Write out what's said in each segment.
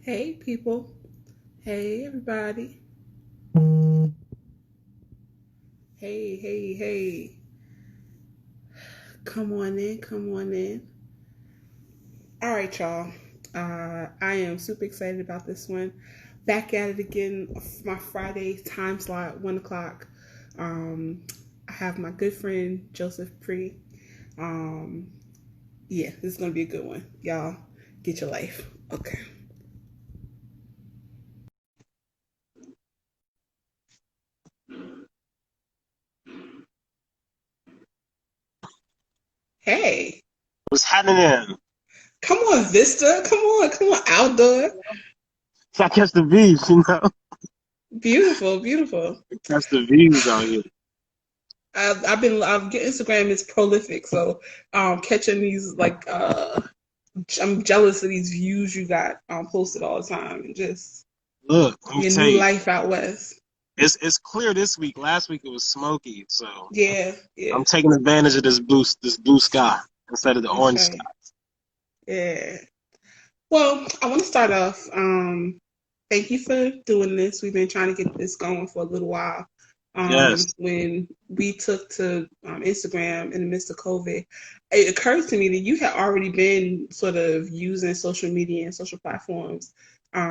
Hey, people. Hey, everybody. Hey, hey, hey. Come on in. Come on in. All right, y'all. I am super excited about this one. Back at it again. My Friday time slot, 1 o'clock. I have my good friend Joseph Paire. Um, yeah, this is gonna be a good one. Y'all, get your life. Okay. Hey, What's happening? come on, Vista. Come on, outdoor. I catch the views, you know. Beautiful, beautiful. Catch the views out here. I've get Instagram is prolific, so catching these I'm jealous of these views you got posted all the time and just Look, let me your tell new you, life out west. it's clear this week. Last week it was smoky, so Yeah, yeah, I'm taking advantage of this blue sky instead of the that's orange sky. right. Yeah. Well, I want to start off. Thank you for doing this. We've been trying to get this going for a little while. Yes, When we took to Instagram in the midst of COVID, it occurred to me that you had already been sort of using social media and social platforms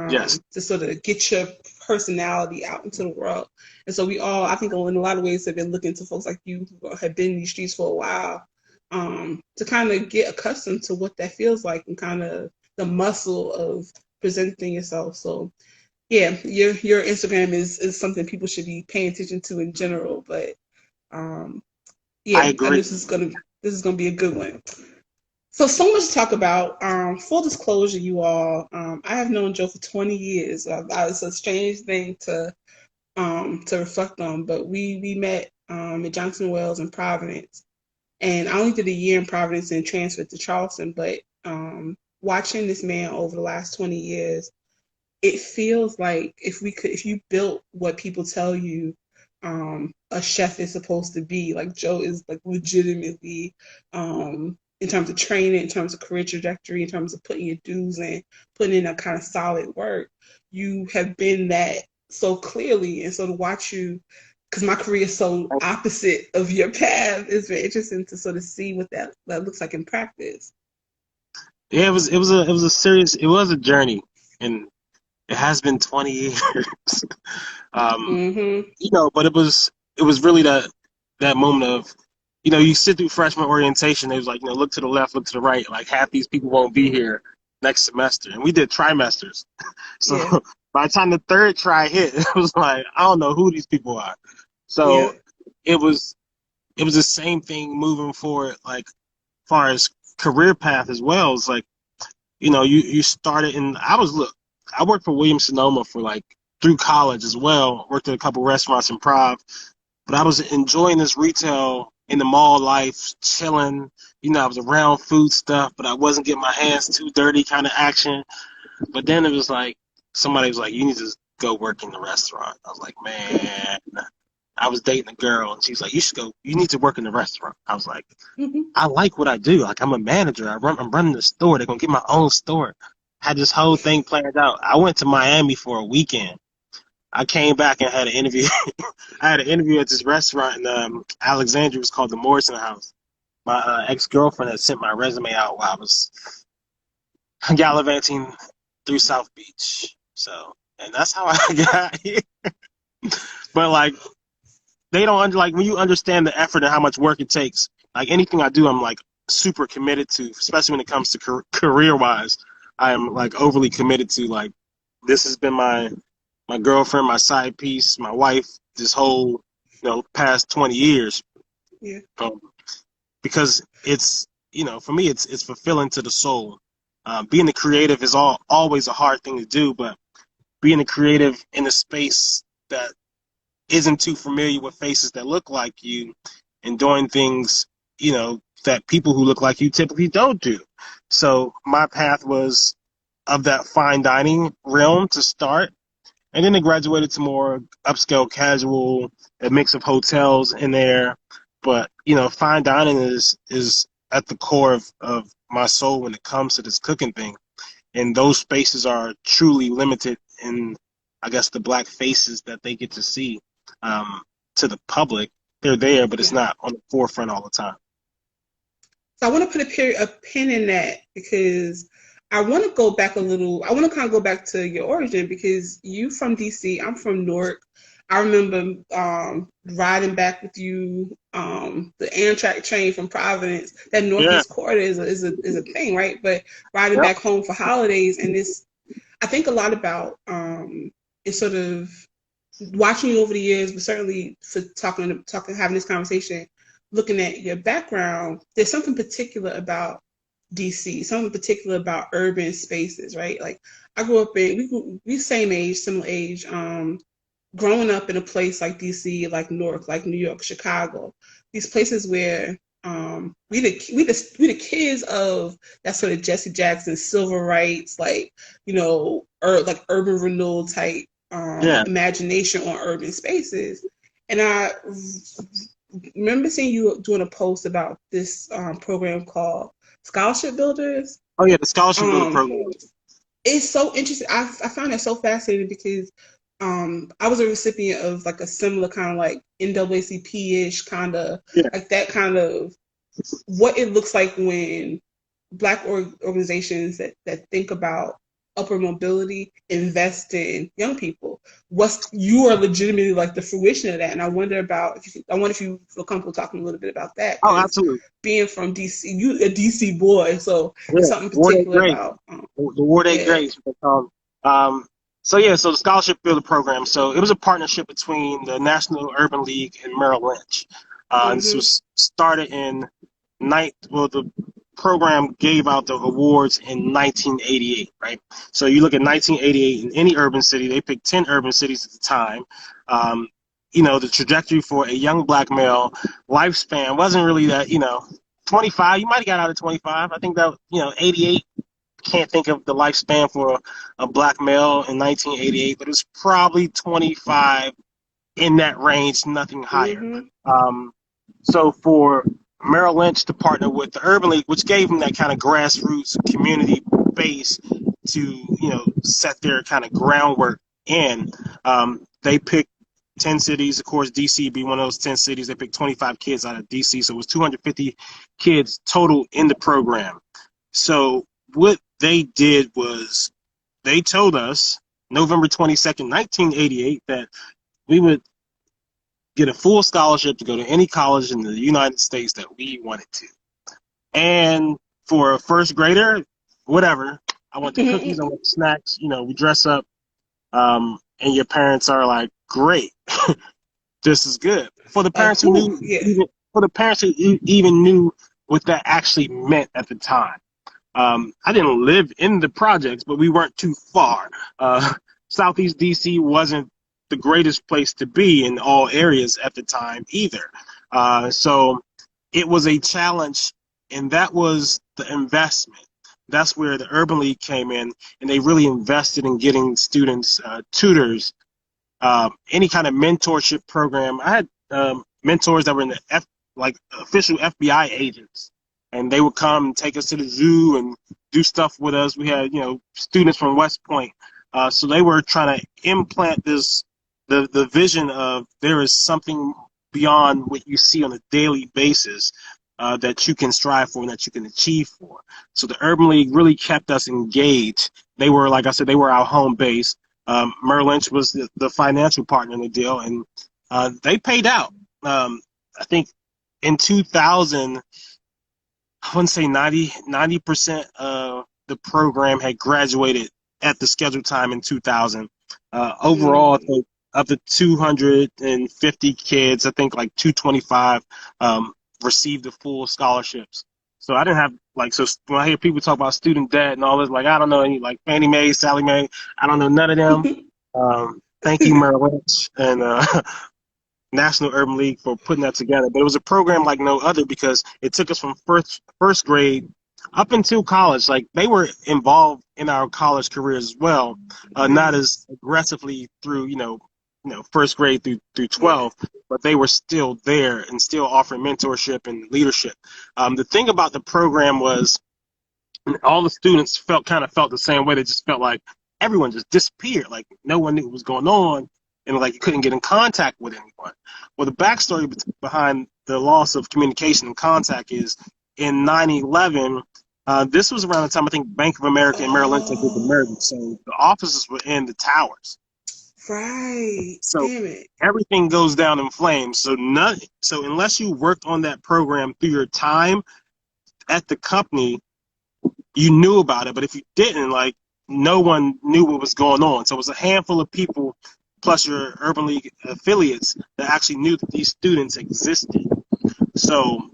yes, to sort of get your personality out into the world. And so we all, I think, in a lot of ways, have been looking to folks like you who have been in these streets for a while to kind of get accustomed to what that feels like and kind of the muscle of presenting yourself. So yeah, your Instagram is something people should be paying attention to in general. But um, I yeah, and agree. this is gonna be a good one. So much to talk about. Full disclosure, you all, I have known Joe for 20 years. It's a strange thing to reflect on, but we met at Johnson Wells in Providence, and I only did a year in Providence and transferred to Charleston. But watching this man over the last 20 years, it feels like if you built what people tell you a chef is supposed to be, like Joe is like legitimately in terms of training, in terms of career trajectory, in terms of putting your dues in, putting in a kind of solid work. You have been that so clearly, and so to watch you, because my career is so opposite of your path, it's very interesting to sort of see what that looks like in practice. Yeah, it was a serious. It was a journey, and it has been 20 years. um, Mm-hmm. but it was really that moment of, you sit through freshman orientation. It was like, look to the left, look to the right. Like half these people won't be here next semester, and we did trimesters. So Yeah. by the time the third try hit, it was like I don't know who these people are. Yeah. So it was it was the same thing moving forward, like far as career path as well. It's like, you started in I was look I worked for Williams Sonoma for like through college as well. Worked at a couple restaurants in Prov, but I was enjoying this retail in the mall life, chilling. I was around food stuff, but I wasn't getting my hands too dirty kind of action. But then it was like somebody was like, "You need to go work in the restaurant." I was like, "Man." I was dating a girl, and she's like, "You should go. You need to work in the restaurant." I was like, Mm-hmm. "I like what I do. Like, I'm a manager. I'm running the store. They're gonna get my own store." Had this whole thing planned out. I went to Miami for a weekend. I came back and had an interview. I had an interview at this restaurant in Alexandria. It was called the Morrison House. My ex girlfriend had sent my resume out while I was gallivanting through South Beach. So, and that's how I got here. But like, they don't like when you understand the effort and how much work it takes. Like anything I do, I'm like super committed to, especially when it comes to career wise. I am like overly committed to. Like, this has been my girlfriend, my side piece, my wife. This whole past 20 years, Yeah. um, because it's for me it's fulfilling to the soul. Being a creative is always a hard thing to do, but being a creative in a space that isn't too familiar with faces that look like you and doing things, that people who look like you typically don't do. So my path was of that fine dining realm to start. And then it graduated to more upscale casual, a mix of hotels in there. But, fine dining is at the core of my soul when it comes to this cooking thing. and those spaces are truly limited in, I guess, the black faces that they get to see. Um, to the public, they're there, but it's Yeah. not on the forefront all the time. So I want to put a pin in that because I want to go back a little. I want to kind of go back to your origin because you from DC, I'm from Newark. I remember riding back with you the Amtrak train from Providence. That Yeah. Northeast Corridor is a thing, right? But riding Yep. back home for holidays, and this I think a lot about is sort of watching you over the years, but certainly for talking, having this conversation, looking at your background, there's something particular about DC, something particular about urban spaces, right? Like I grew up in we same age, similar age. Growing up in a place like DC, like Newark, like New York, Chicago, these places where we the kids of that sort of Jesse Jackson civil rights, like like urban renewal type Yeah. imagination on urban spaces. And I remember seeing you doing a post about this program called Scholarship Builders. Oh yeah, the scholarship builder Um, program. it's so interesting. I found that so fascinating because I was a recipient of like a similar kind of like NAACP-ish kind of Yeah. like that kind of what it looks like when Black organizations that think about upward mobility invest in young people. What's you are legitimately like the fruition of that, and I wonder about I wonder if you feel comfortable talking a little bit about that Oh, because absolutely. being from DC, you a DC boy, so Yeah. it's something Ward Eight particular Grace. about The Ward Eight yeah. Grace. So yeah, so the scholarship builder program. So it was a partnership between the National Urban League and Merrill Lynch. This Mm-hmm. was started in the program gave out the awards in 1988, right? So you look at 1988 in any urban city, they picked 10 urban cities at the time. Um, the trajectory for a young black male lifespan wasn't really that, 25, you might have got out at 25. I think that, 88, can't think of the lifespan for a black male in 1988, but it was probably 25 in that range, nothing higher. Mm-hmm. Um, so for Merrill Lynch to partner with the Urban League, which gave them that kind of grassroots community base to, set their kind of groundwork in, they picked 10 cities. Of course, DC being one of those 10 cities. They picked 25 kids out of DC. So it was 250 kids total in the program. So what they did was they told us November 22nd, 1988, that we would get a full scholarship to go to any college in the United States that we wanted to. And for a first grader, whatever, I want the cookies, I want the snacks, we dress up, and your parents are like, great, this is good. For the parents who Who? knew, Yeah. for the parents who even knew what that actually meant at the time. I didn't live in the projects, but we weren't too far. Southeast DC wasn't the greatest place to be in all areas at the time either. So it was a challenge, and that was the investment. That's where the Urban League came in, and they really invested in getting students tutors, any kind of mentorship program. I had mentors that were in the like official FBI agents, and they would come and take us to the zoo and do stuff with us. We had students from West Point, so they were trying to implant the vision of there is something beyond what you see on a daily basis. That you can strive for and that you can achieve for. So the Urban League really kept us engaged. They were, like I said, they were our home base. Merrill Lynch was the financial partner in the deal, and they paid out. I think in 2000, I wouldn't say 90% of the program had graduated at the scheduled time in 2000. Overall, I Mm-hmm. think of the 250 kids, I think like 225 received the full scholarships. So I didn't have so when I hear people talk about student debt and all this, like I don't know any like Fannie Mae, Sally Mae, I don't know none of them. Thank you, Merrill Lynch and National Urban League for putting that together. But it was a program like no other because it took us from first grade up until college. Like they were involved in our college careers as well, not as aggressively through first grade through Yeah. 12, but they were still there and still offering mentorship and leadership. The thing about the program was And all the students felt the same way. They just felt like everyone just disappeared. Like no one knew what was going on, and like you couldn't get in contact with anyone. Well, the backstory behind the loss of communication and contact is in 9/11. This was around the time I think Bank of America and Merrill Lynch had did the merger, Oh, so the offices were in the towers. right. So Damn it. everything goes down in flames. So unless you worked on that program through your time at the company, you knew about it. But if you didn't, like no one knew what was going on. So it was a handful of people plus your Urban League affiliates that actually knew that these students existed. So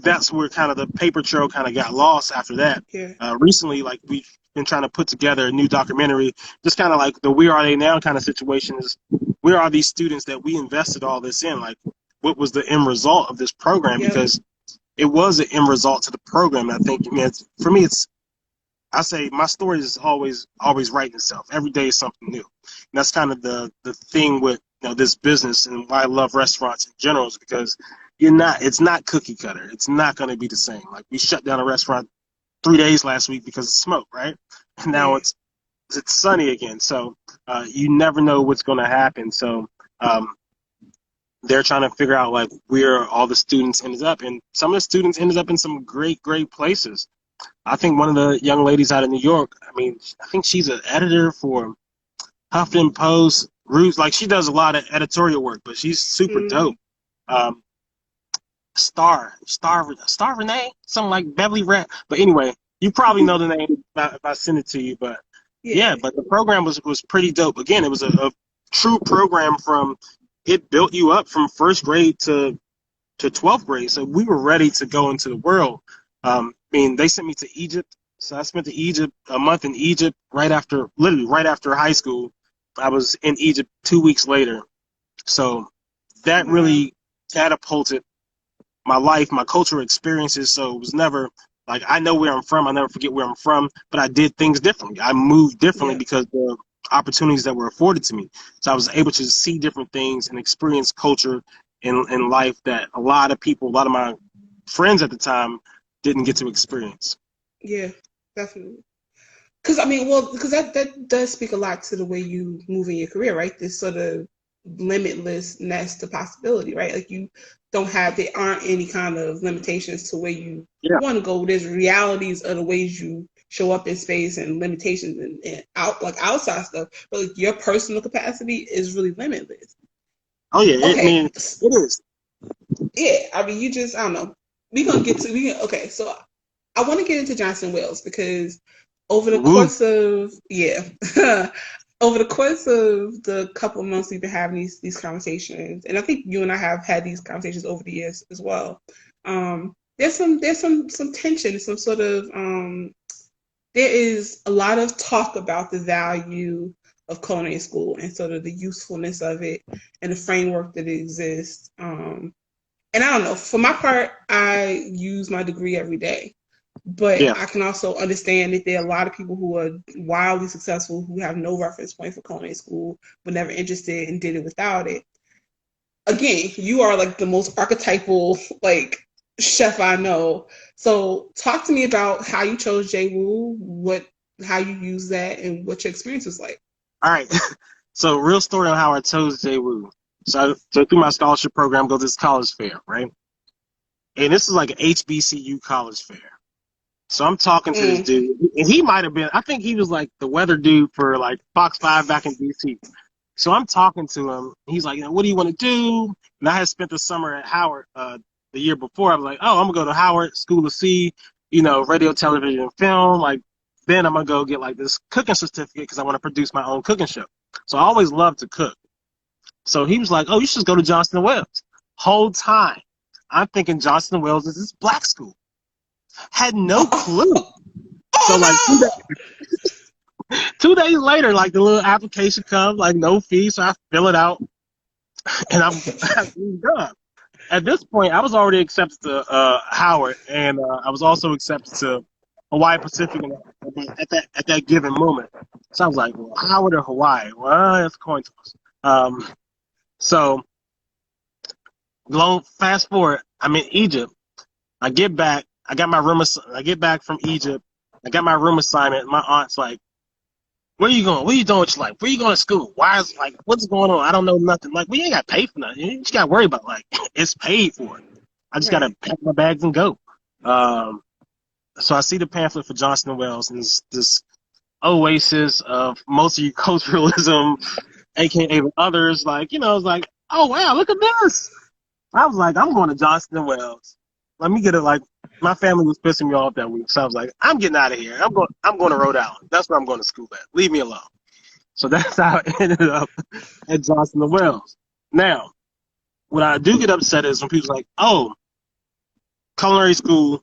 that's where kind of the paper trail kind of got lost after that. Yeah. Recently, like we've been trying to put together a new documentary, just kind of like the "Where Are They Now" kind of situation. Is where are these students that we invested all this in? Like, what was the end result of this program? Yep. Because it was an end result to the program. I think, I mean, for me, it's I say my story is always writing itself. Every day is something new. And that's kind of the thing with this business and why I love restaurants in general is because it's not cookie cutter. It's not going to be the same. Like we shut down a restaurant 3 days last week because of smoke, right? And now Yeah. it's sunny again. So you never know what's going to happen. So um, they're trying to figure out like where all the students ended up, and some of the students ended up in some great places. I think one of the young ladies out of New York, I mean, I think she's an editor for Huffington Post. Roots, like she does a lot of editorial work, but she's super Mm, dope. Um, Star Renee, something like Beverly Rat. But anyway, you probably know the name if I send it to you. But yeah. yeah, but the program was pretty dope. Again, it was a true program from it built you up from first grade to 12th grade. So we were ready to go into the world. I mean, they sent me to Egypt. So I spent a month in Egypt literally right after high school. I was in Egypt 2 weeks later. So that Wow. really catapulted my life, my cultural experiences. So it was never like I know where I'm from. I never forget where I'm from, but I did things differently. I moved differently Yep. because the opportunities that were afforded to me. So I was able to see different things and experience culture in life that a lot of people, a lot of my friends at the time didn't get to experience. Yeah. Definitely. Because I mean, well, because that does speak a lot to the way you move in your career, right? This sort of limitlessness to possibility, right? Like you don't have there aren't any kind of limitations to where you Yeah. want to go. There's realities of the ways you show up in space and limitations and out like outside stuff, but like your personal capacity is really limitless. Oh yeah. I Okay, mean, it is. yeah. I mean, you just I don't know. Okay. So I want to get into Johnson Wales because over the Woo. course of over the course of the couple of months we've been having these conversations, and I think you and I have had these conversations over the years as well. There's some tension, some sort of there is a lot of talk about the value of culinary school and sort of the usefulness of it and the framework that it exists. And I don't know, for my part, I use my degree every day. But Yeah. I can also understand that there are a lot of people who are wildly successful who have no reference point for culinary school, were never interested and did it without it. Again, you are like the most archetypal like chef I know. So talk to me about how you chose JWoo, how you use that and what your experience was like. All right. So real story on how I chose JWU. So through my scholarship program, go to this college fair, right? And this is like an HBCU college fair. So I'm talking to this Mm, dude, and he might have been, I think he was like the weather dude for like Fox 5 back in DC. So I'm talking to him. He's like, what do you want to do? And I had spent the summer at Howard the year before. I was like, oh, I'm going to go to Howard School of C, radio, television, and film. Like, then I'm going to go get like this cooking certificate because I want to produce my own cooking show. So I always loved to cook. So he was like, oh, you should go to Johnston& Wales. Whole time, I'm thinking Johnston& Wales is this black school. Had no clue. So like oh 2 days later, like the little application comes, like no fee, so I fill it out, and I'm done. At this point, I was already accepted to Howard, and I was also accepted to Hawaii Pacific at that given moment. So I was like, well, Howard or Hawaii? Well, it's a coin toss. So fast forward, I'm in Egypt. I get back. I got my room. I get back from Egypt. I got my room assignment. My aunt's like, where you going? What are you doing with your life? Where you going to school? Why is like what's going on? I don't know nothing. Like we ain't got paid for nothing. You just got to worry about like it's paid for. I just got to Right. pack my bags and go. Um, so I see the pamphlet for Johnson and Wales and this oasis of multiculturalism, aka others. Like it's like oh wow, look at this. I was like I'm going to Johnson and Wales. Let me get it. Like my family was pissing me off that week, so I was like I'm getting out of here. I'm going to Rhode Island. That's where I'm going to school at. Leave me alone. So that's how I ended up at Johnson and Wales. Now, what I do get upset is when people's like, "Oh, culinary school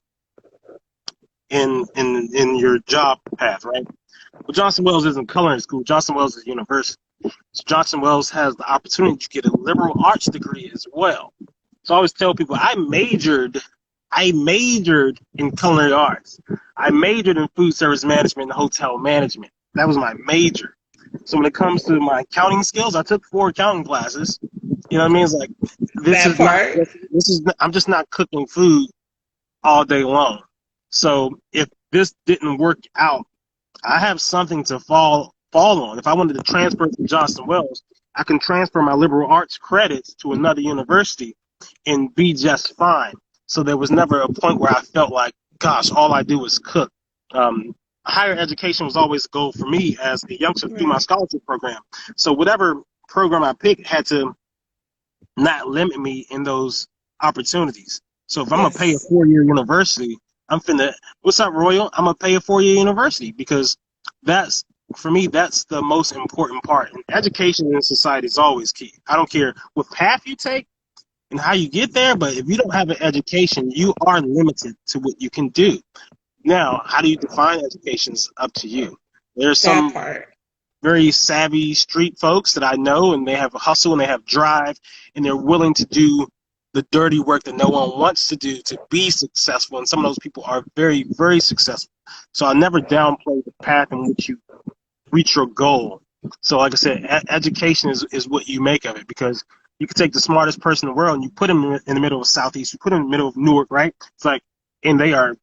in your job path, right?" Well, Johnson Wales isn't culinary school. Johnson Wales is university. So Johnson Wales has the opportunity to get a liberal arts degree as well. So I always tell people I majored in culinary arts. I majored in food service management and hotel management. That was my major. So when it comes to my accounting skills, I took 4 accounting classes. You know what I mean? It's like this That is not part. this is I'm just not cooking food all day long. So if this didn't work out, I have something to fall on. If I wanted to transfer to Johnson Wells, I can transfer my liberal arts credits to another university and be just fine. So there was never a point where I felt like, gosh, all I do is cook. Um, Higher education was always a goal for me as a youngster through my Right. scholarship program. So whatever program I picked had to not limit me in those opportunities. So if I'm gonna pay a Yes. 4 year university, I'm finna what's up, Royal? I'm gonna pay a 4 year university because that's for me, that's the most important part. And education in society is always key. I don't care what path you take and how you get there, but if you don't have an education, you are limited to what you can do. Now, how do you define education is up to you. There's That some part. very savvy street folks that I know, and they have a hustle and they have drive, and they're willing to do the dirty work that no one wants to do to be successful. And some of those people are very, very successful. So I never downplay the path in which you reach your goal. So, like I said, education is what you make of it because you could take the smartest person in the world and you put them in the middle of Southeast, you put them in the middle of Newark, right? It's like, and they are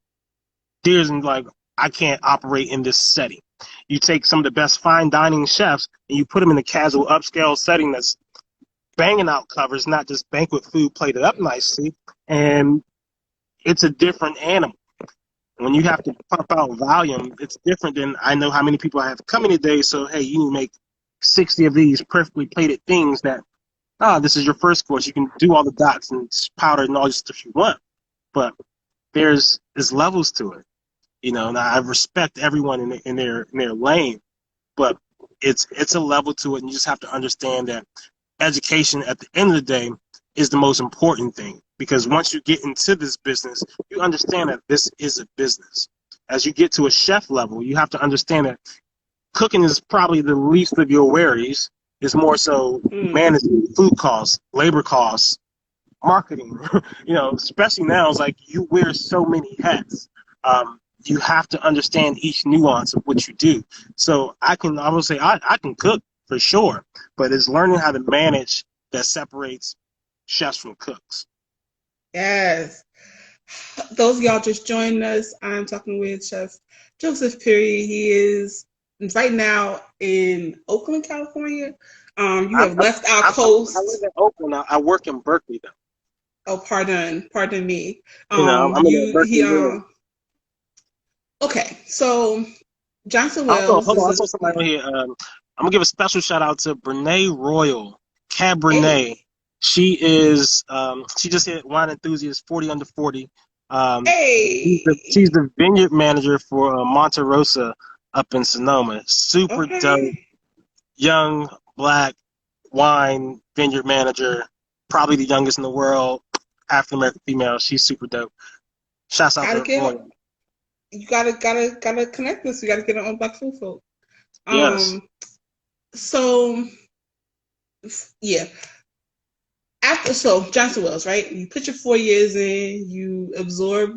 deers and like, I can't operate in this setting. You take some of the best fine dining chefs and you put them in a casual upscale setting that's banging out covers, not just banquet food plated up nicely, and it's a different animal. When you have to pump out volume, it's different than I know how many people I have coming today. So hey, you can make 60 of these perfectly plated things that this is your first course. You can do all the dots and powder and all this stuff you want, but there's levels to it. And I respect everyone in their lane, but it's a level to it, and you just have to understand that education at the end of the day is the most important thing because once you get into this business, you understand that this is a business. As you get to a chef level, you have to understand that cooking is probably the least of your worries. It's more so Mm. managing food costs, labor costs, marketing. Especially now, it's like you wear so many hats. You have to understand each nuance of what you do. So I will say I can cook for sure, but it's learning how to manage that separates chefs from cooks. Yes. Those of y'all just joined us. I'm talking with Chef Joseph Paire. He is right now in Oakland, California. You I'm, have I'm, left our I live coast. in Oakland. I work in Berkeley though. Oh, pardon me. I'm in the You Berkeley he area. Okay. So Johnson Also, Wells hold on. is I a saw somebody on here. I'm gonna give a special shout out to Brene Royal Cabernet. hey She just hit Wine Enthusiast 40 under 40. Um, hey. she's the vineyard manager for Monte Rosa up in Sonoma. Super dope, Okay. young black wine vineyard manager. Probably the youngest in the world. African American female. She's super dope. Shouts out Gotta to get Royal. you gotta connect this. We gotta get it on Black Food Folk. Yes. Um. So yeah. Johnson Wells, right? You put your 4 years in, you absorb,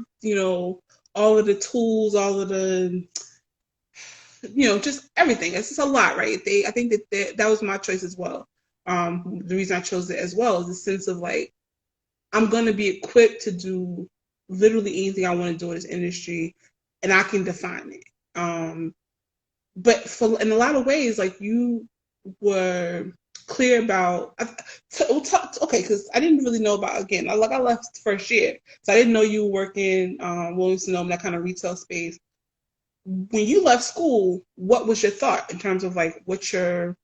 all of the tools, all of the, just everything. It's just a lot, right? I think that was my choice as well. The reason I chose it as well is the sense of like I'm gonna be equipped to do literally anything I want to do in this industry, and I can define it. Um, but for in a lot of ways, like you were clear about. Okay, because I didn't really know about again. I left first year, so I didn't know you were working Williams Sonoma, that kind of retail space. When you left school, what was your thought in terms of like what your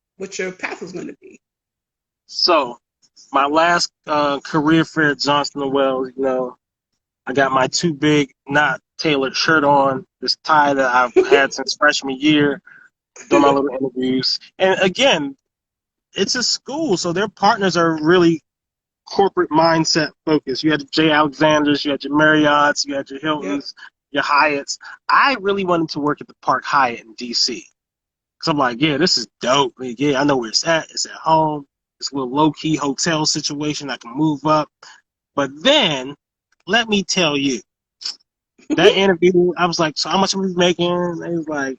path was going to be? So my last career fair at Johnson and Wales, I got my too big, not tailored shirt on, this tie that I've had since freshman year, doing my little interviews. And again, it's a school, so their partners are really corporate mindset focused. You had your J. Alexanders, you had your Marriotts, you had your Yep. Hiltons, your Hyatts. I really wanted to work at the Park Hyatt in DC. Because I'm like, yeah, this is dope. Like, yeah, I know where it's at. It's at home. It's a little low key hotel situation. I can move up. But then, let me tell you, that interview, I was like, so how much are we making? And they was like,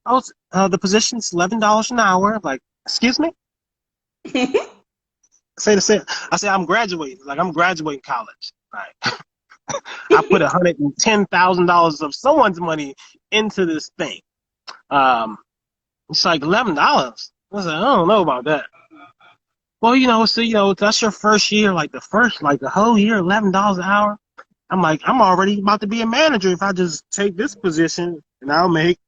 oh, the position's $11 an hour. I'm like, excuse me? Say the same. I said, I'm graduating. Like, I'm graduating college. Like, I put $110,000 of someone's money into this thing. It's like $11. I said, I don't know about that. Well, so that's your first year, like the whole year, $11 an hour. I'm like, I'm already about to be a manager if I just take this position and I'll make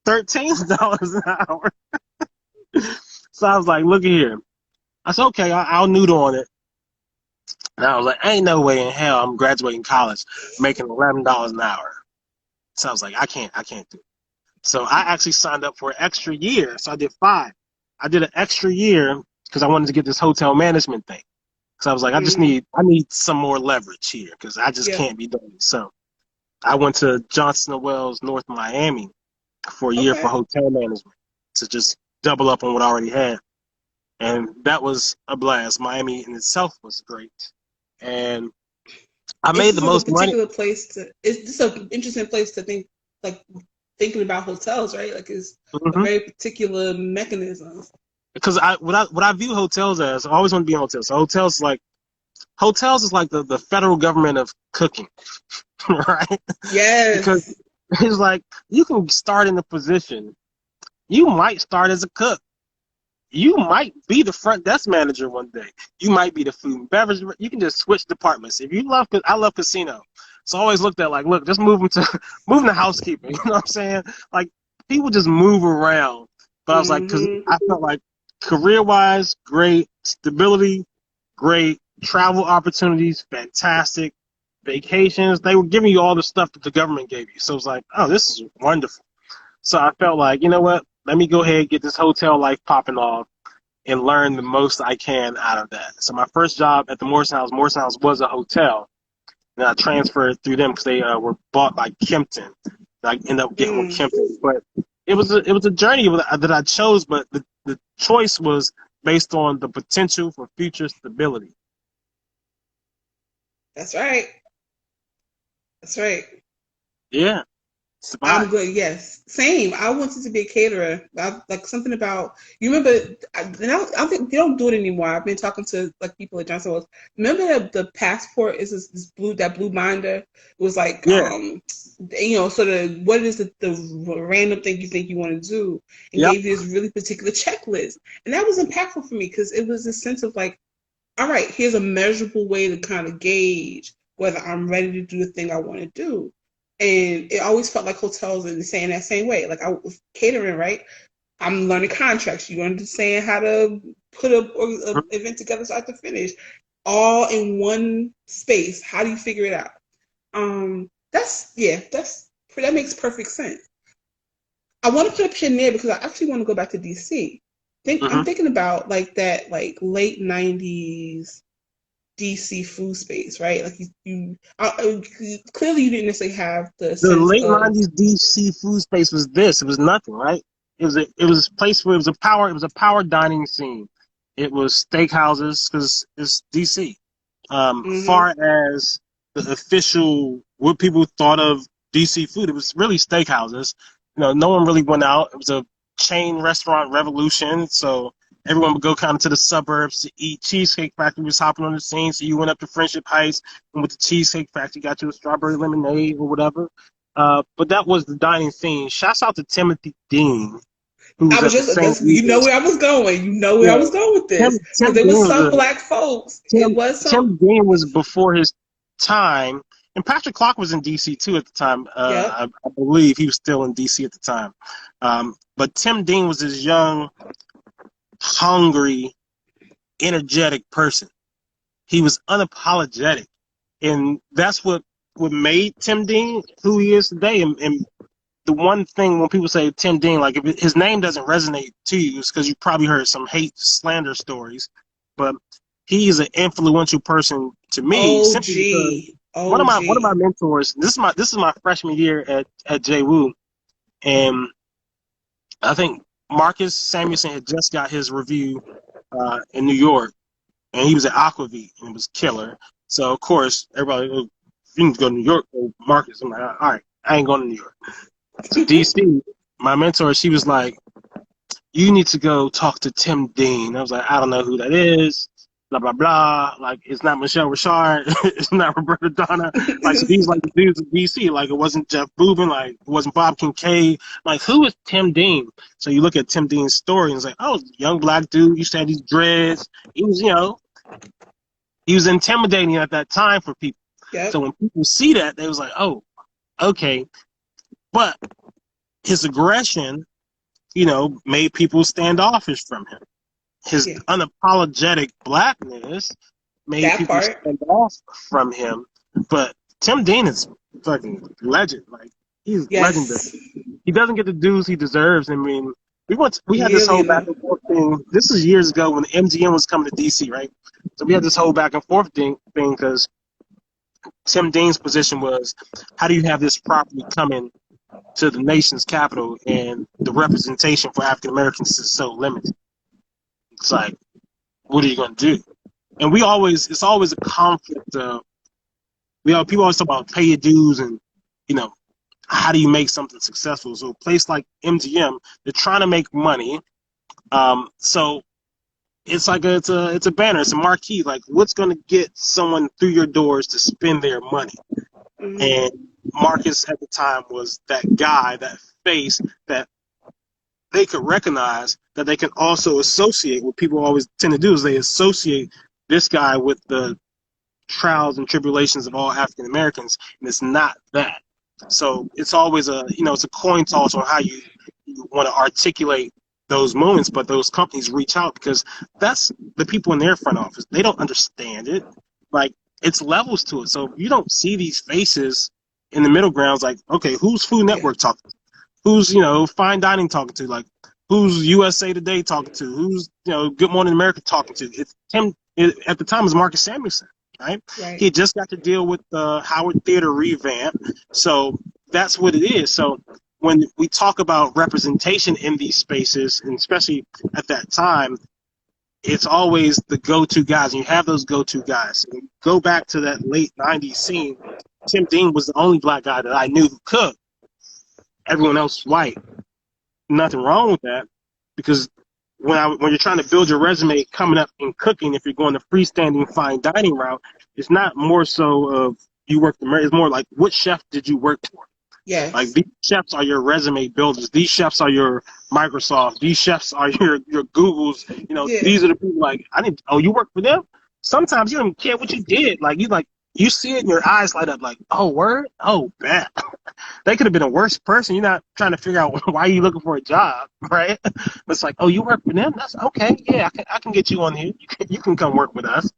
$13 an hour. So I was like, look at here. I said, okay, I'll noodle on it. And I was like, ain't no way in hell I'm graduating college making $11 an hour. So I was like, I can't do it. So I actually signed up for an extra year. So I did 5. I did an extra year because I wanted to get this hotel management thing. So I was like, Mm, I need some more leverage here because I just yeah. can't be doing it. So I went to Johnson and Wales, North Miami for a year for Okay. hotel management to just double up on what I already had. And that was a blast. Miami in itself was great. And I It's made the just like a most money. particular place to. It's just an interesting place to think, like thinking about hotels, right? Like it's a Mm-hmm. very particular mechanism. Because what I view hotels as, I always want to be in hotels. So hotels is like the federal government of cooking, right? Because Yes. it's like you can start in the position. You might start as a cook. You might be the front desk manager one day. You might be the food and beverage. You can just switch departments. If you love, I love casino. So I always looked at like, look, just move them to move them to housekeeping. You know what I'm saying? Like people just move around. But I was like, because Hmm. I felt like career wise, great stability, great travel opportunities, fantastic vacations. They were giving you all the stuff that the government gave you. So it was like, oh, this is wonderful. So I felt like, you know what? Let me go ahead and get this hotel life popping off and learn the most I can out of that. So my first job at the Morrison House was a hotel. And I transferred through them because they were bought by Kempton. I ended up getting with Mm, Kempton, but it was a journey that I chose, but the choice was based on the potential for future stability. that's right. That's right. Yeah, I'm survive. good. Yes, same. I wanted to be a caterer. Like something about you remember, and I think they don't do it anymore. I've been talking to like people at Johnson Wales. Remember the passport is this blue that blue binder. It was like Yeah. sort of what is the random thing you think you want to do, and Yep. gave you this really particular checklist, and that was impactful for me because it was a sense of like, all right, here's a measurable way to kind of gauge whether I'm ready to do the thing I want to do. And it always felt like hotels in the same that same way. Like I was catering, right? I'm learning contracts. You understand how to put a event together start to finish, all in one space. How do you figure it out? That makes perfect sense. I want to put a pin there because I actually want to go back to DC. I'm Hmm. thinking about like that like late '90s DC food space, right? Like clearly you didn't necessarily have the The sense late of '90s DC food space was this. It was nothing, right? It was a place where it was a power dining scene. It was steakhouses because it's DC. hmm Far as the official what people thought of DC food, it was really steakhouses. No one really went out. It was a chain restaurant revolution, so everyone would go kind of to the suburbs to eat. Cheesecake Factory was hopping on the scene, so you went up to Friendship Heights and with the Cheesecake Factory, got you a strawberry lemonade or whatever. But that was the dining scene. Shouts out to Timothy Dean, who I was was at the just St. that's you know Regis. where I was going. You know where I Yeah, was going with this Tim because there Dean was was some a black folks. It Tim was some. Tim Dean was before his time, and Patrick Clark was in DC too at the time. Yep. I believe he was still in DC at the time. But Tim Dean was this young, hungry, energetic person. He was unapologetic, and that's what made Tim Dean who he is today. And the one thing when people say Tim Dean, like if his name doesn't resonate to you, it's because you probably heard some hate slander stories. But he is an influential person to me simply because OG. one of my OG. mentors. This is my freshman year at JWU, and I think Marcus Samuelson had just got his review in New York, and he was at Aquavit, and it was killer. So of course everybody, oh, you need to go to New York, oh, Marcus. I'm like, all right, I ain't going to New York. So DC, my mentor, she was like, you need to go talk to Tim Dean. I was like, I don't know who that is. Blah blah blah. Like it's not Michelle Richard. It's not Roberta Donna. Like so these like the dudes in DC. Like it wasn't Jeff Boobin. Like it wasn't Bob Kincaid. Like who is Tim Dean? So you look at Tim Dean's story and it's like, oh, young black dude used to have these dreads. He was, he was intimidating at that time for people. So Yep. when people see that, they was like, oh, okay. But his aggression, made people standoffish from him. His Yeah. unapologetic blackness made That people part. stand off from him. But Tim Dean is fucking legend. Like he's legendary. Yes. He doesn't get the dues he deserves. I mean, we had this Nearly whole back enough. and forth thing. This was years ago when the MGM was coming to DC, right? So we had this whole back and forth thing because Tim Dean's position was, how do you have this property coming to the nation's capital and the representation for African Americans is so limited? It's like, what are you going to do? And it's always a conflict of, people always talk about pay your dues and, you know, how do you make something successful? So a place like MGM, they're trying to make money. So it's like it's a banner, it's a marquee. Like what's going to get someone through your doors to spend their money? Hmm. And Marcus at the time was that guy, that face that they could recognize, that they can also associate. What people always tend to do is they associate this guy with the trials and tribulations of all African Americans, and it's not that. So it's always it's a coin toss on how you want to articulate those moments, but those companies reach out because that's the people in their front office. They don't understand it. Like it's levels to it. So if you don't see these faces in the middle grounds, like, okay, who's Food Yeah. Network talking? Who's Fine Dining talking to? Like who's USA Today talking to? Who's Good Morning America talking to? It's him. At the time, it was Marcus Samuelson, right? He Right. had just got to deal with the Howard Theater revamp, so that's what it is. So when we talk about representation in these spaces, and especially at that time, it's always the go-to guys. And you have those go-to guys. And go back to that late '90s scene. Tim Dean was the only black guy that I knew who cooked. Everyone else was white. Nothing wrong with that, because when you're trying to build your resume coming up in cooking, if you're going the freestanding fine dining route, it's not more so of you work the. It's more like, what chef did you work for? Like Yes. these chefs are your resume builders. These chefs are your Microsoft. These chefs are your Googles. Yeah. These are the people. Like I need. Oh, you work for them. Sometimes you don't even care what you did. You see it and your eyes light up. Like, oh, word. Oh, bad. They could have been a worse person. You're not trying to figure out why you're looking for a job, right? It's like, oh, you work for them? That's okay. Yeah, I can get you on here. You can come work with us.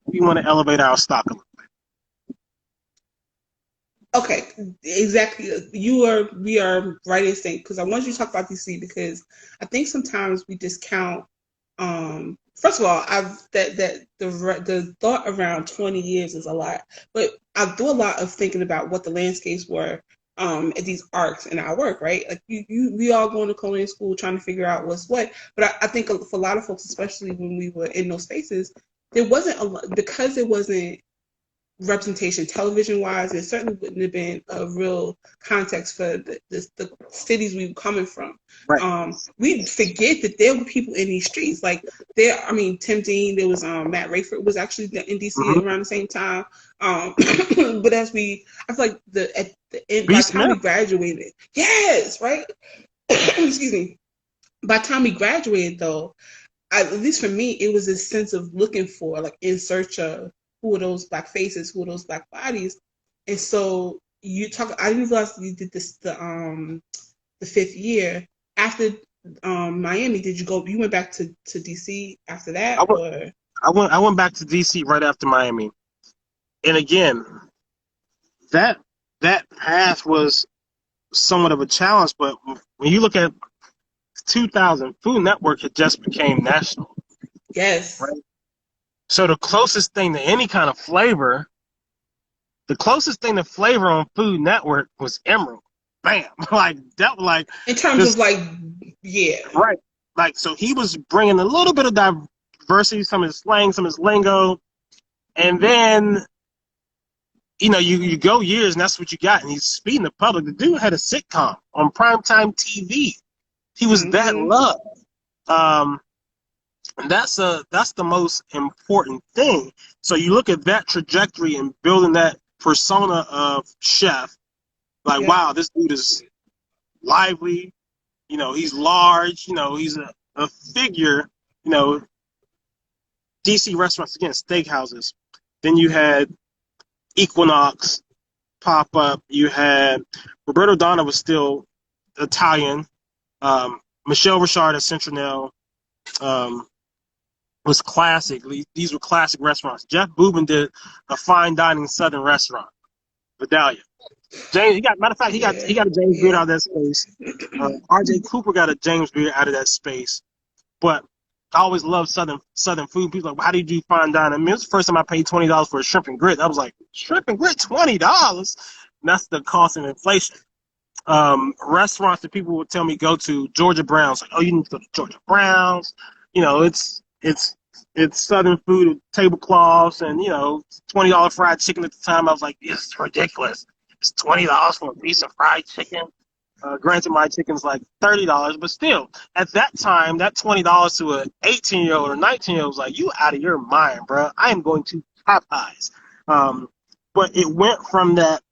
We want to elevate our stock a little. Okay, exactly. We are right in sync because I want you to talk about DC because I think sometimes we discount. First of all, I've that the thought around 20 years is a lot, but I do a lot of thinking about what the landscapes were at these arcs in our work, right? Like we all going to culinary school trying to figure out what's what, but I think for a lot of folks, especially when we were in those spaces, there wasn't a lot because it wasn't representation television wise. It certainly wouldn't have been a real context for the cities we were coming from. Right. We forget that there were people in these streets. Like there, I mean, Tim Dean, there was Matt Rayford was actually in DC Mm-hmm. around the same time. But I feel like at the end, B. by the time we Smith. graduated, yes, right. Excuse me. By the time we graduated, though, at least for me, it was this sense of looking for, like, in search of who are those black faces, who are those black bodies. And so you talk. I didn't realize you did this the fifth year after Miami. Did you go? You went back to DC after I that, went, or I went back to DC right after Miami. And again, that that path was somewhat of a challenge, but when you look at 2000, Food Network had just became national, yes, right? So the closest thing to any kind of flavor, the closest thing to flavor on Food Network was Emerald. Bam, like that, like in terms of this, like, yeah, right? Like so, he was bringing a little bit of diversity, some of his slang, some of his lingo, and then you go years and that's what you got. And he's feeding the public. The dude had a sitcom on primetime TV. He was that mm-hmm, loved. Um, and that's the most important thing. So you look at that trajectory and building that persona of chef, like yep, wow, this dude is lively. He's large. He's a figure. You know, DC restaurants again, steakhouses. Then you had Equinox pop up. You had Roberto Donna was still Italian. Michelle Richard at Centinel was classic. These were classic restaurants. Jeff Boobin did a fine dining Southern restaurant, Vidalia. James, matter of fact, yeah, he got a James Beard yeah, out of that space. R.J. Cooper got a James Beard out of that space. But I always loved Southern food. People are like, well, how do you do fine dining? I mean, it was the first time I paid $20 for a shrimp and grit. I was like, shrimp and grit, $20? And that's the cost of inflation. Restaurants that people would tell me go to, Georgia Brown's, like, oh, you need to go to Georgia Brown's. It's Southern food, tablecloths, and $20 fried chicken at the time. I was like, this is ridiculous. It's $20 for a piece of fried chicken. Granted, my chicken's like $30, but still, at that time, that $20 to an 18-year-old or 19-year-old was like, you out of your mind, bro. I am going to Popeyes. But it went from that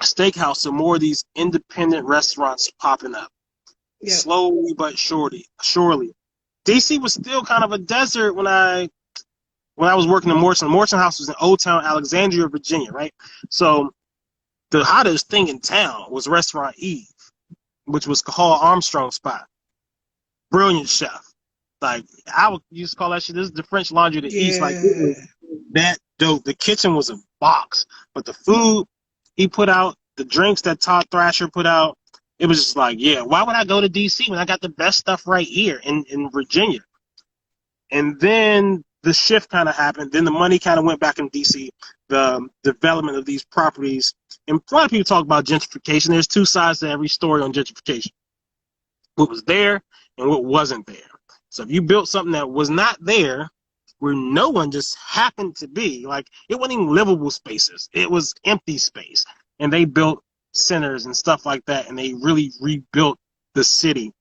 steakhouse to more of these independent restaurants popping up, yep, slowly but surely. DC was still kind of a desert when I was working in Morrison. Morrison House was in Old Town, Alexandria, Virginia, right? So the hottest thing in town was Restaurant Eve, which was Cahal Armstrong's spot. Brilliant chef. Like, I would used to call that shit, this is the French Laundry of the East. Like, it yeah, was that dope. The kitchen was a box, but the food he put out, the drinks that Todd Thrasher put out, it was just like, yeah, why would I go to DC when I got the best stuff right here in Virginia? And then the shift kind of happened. Then the money kind of went back in DC, the development of these properties. And a lot of people talk about gentrification. There's two sides to every story on gentrification. What was there and what wasn't there. So if you built something that was not there, where no one just happened to be, like it wasn't even livable spaces. It was empty space. And they built centers and stuff like that, and they really rebuilt the city.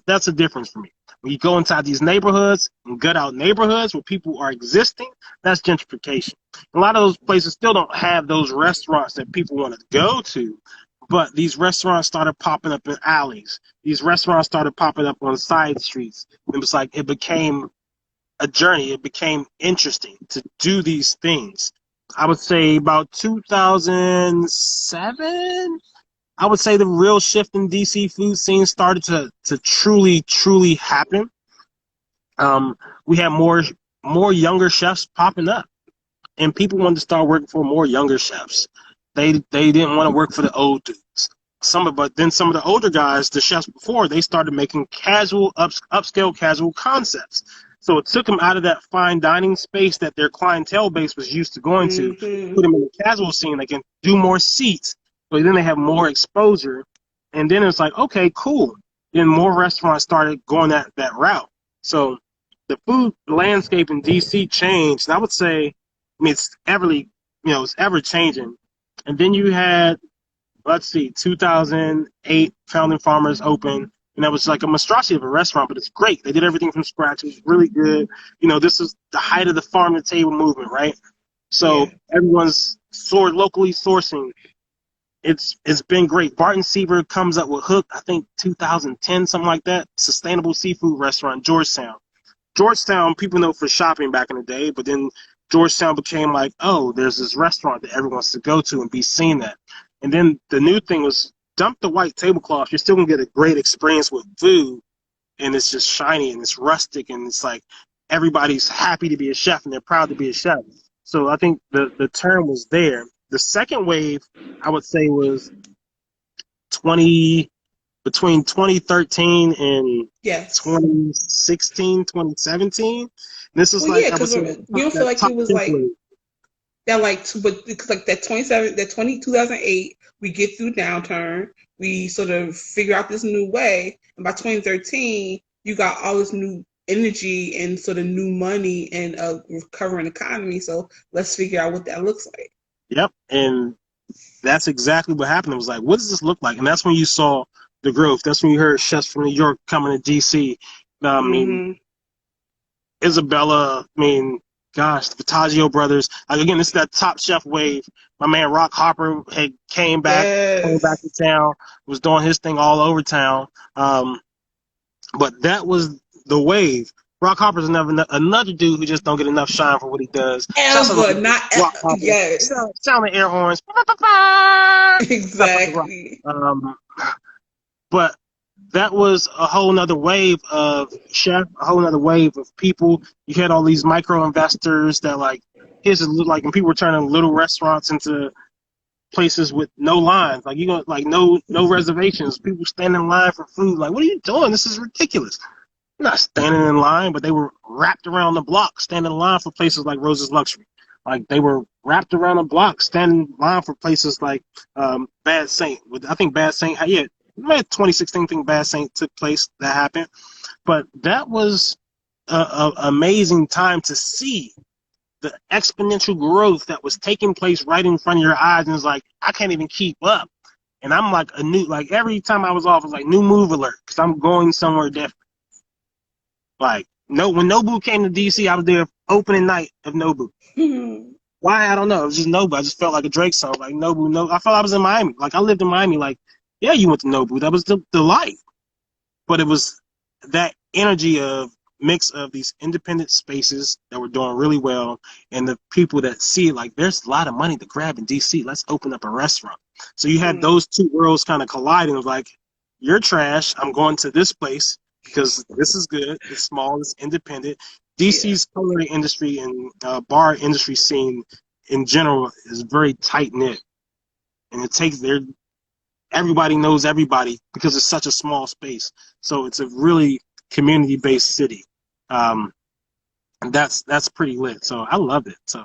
That's a difference for me. When you go inside these neighborhoods and gut out neighborhoods where people are existing, that's gentrification. A lot of those places still don't have those restaurants that people want to go to, but these restaurants started popping up in alleys. These restaurants started popping up on side streets. It was like it became a journey. It became interesting to do these things. I would say about 2007, I would say the real shift in DC food scene started to truly happen. We had more younger chefs popping up, and people wanted to start working for more younger chefs. They didn't want to work for the old dudes. But then some of the older guys, the chefs before, they started making casual upscale casual concepts. So it took them out of that fine dining space that their clientele base was used to going to, mm-hmm, put them in the casual scene. They can do more seats, but then they have more exposure. And then it's like, okay, cool. Then more restaurants started going that route. So the food landscape in DC changed. And I would say, I mean, it's it's ever changing. And then you had, let's see, 2008 Founding Farmers open, and that was like a monstrosity of a restaurant, but it's great. They did everything from scratch. It was really good. This is the height of the farm to table movement, right? So Yeah. everyone's locally sourcing. It's been great. Barton Seaver comes up with Hook, I think 2010, something like that. Sustainable seafood restaurant, Georgetown. Georgetown, people know for shopping back in the day, but then Georgetown became like, oh, there's this restaurant that everyone wants to go to and be seen at. And then the new thing was dump the white tablecloth. You're still gonna get a great experience with food, and it's just shiny and it's rustic and it's like everybody's happy to be a chef and they're proud to be a chef. So I think the term was there. The second wave, I would say, was 20 between 2013 and Yes. 2016, 2017. This is Well, yeah, like, I would because say, you don't feel that like top it was 10 like wave. that, like, but because like that 27, that 2008, we get through downturn, we sort of figure out this new way, and by 2013, you got all this new energy and sort of new money and a recovering economy. So let's figure out what that looks like. Yep. And that's exactly what happened. It was like, what does this look like? And that's when you saw the growth. That's when you heard chefs from New York coming to DC. I mean, Mm-hmm. Isabella, gosh, the Vitagio brothers. Like, again, this is that Top Chef wave. My man Rock Hopper had came back to Yes. town, was doing his thing all over town. But that was the wave. Rock Hopper's another dude who just don't get enough shine for what he does. Shouts out Ever, to not Rock Hopper. yes. Sound the air horns. Stuff like the rock. Exactly. Um, but that was a whole nother wave of chef, a whole nother wave of people. You had all these micro investors that like, and people were turning little restaurants into places with no lines. Like, like no reservations. People standing in line for food. Like, what are you doing? This is ridiculous. Not standing in line, but they were wrapped around the block, standing in line for places like Rose's Luxury. Like, they were wrapped around the block, standing in line for places like Bad Saint. I think Bad Saint, yeah, 2016 thing Bad Saint took place. That happened, but that was a amazing time to see the exponential growth that was taking place right in front of your eyes, and it's like, I can't even keep up. And I'm like like every time I was off, it was like new move alert because I'm going somewhere different. Like, no, when Nobu came to DC, I was there opening night of Nobu. Mhm. Why? I don't know. It was just Nobu. I just felt like a Drake song. Like, Nobu, no. I felt I was in Miami. Like, I lived in Miami. Like, yeah, you went to Nobu. That was the life. But it was that energy of mix of these independent spaces that were doing really well and the people that see it like there's a lot of money to grab in DC. Let's open up a restaurant. So you had Mhm. those two worlds kind of colliding. It was like, you're trash. I'm going to this place because this is good. It's small. It's independent. Yeah. DC's culinary industry and bar industry scene in general is very tight knit, and it takes their everybody knows everybody because it's such a small space. So it's a really community based city. Um, and that's pretty lit. So I love it. So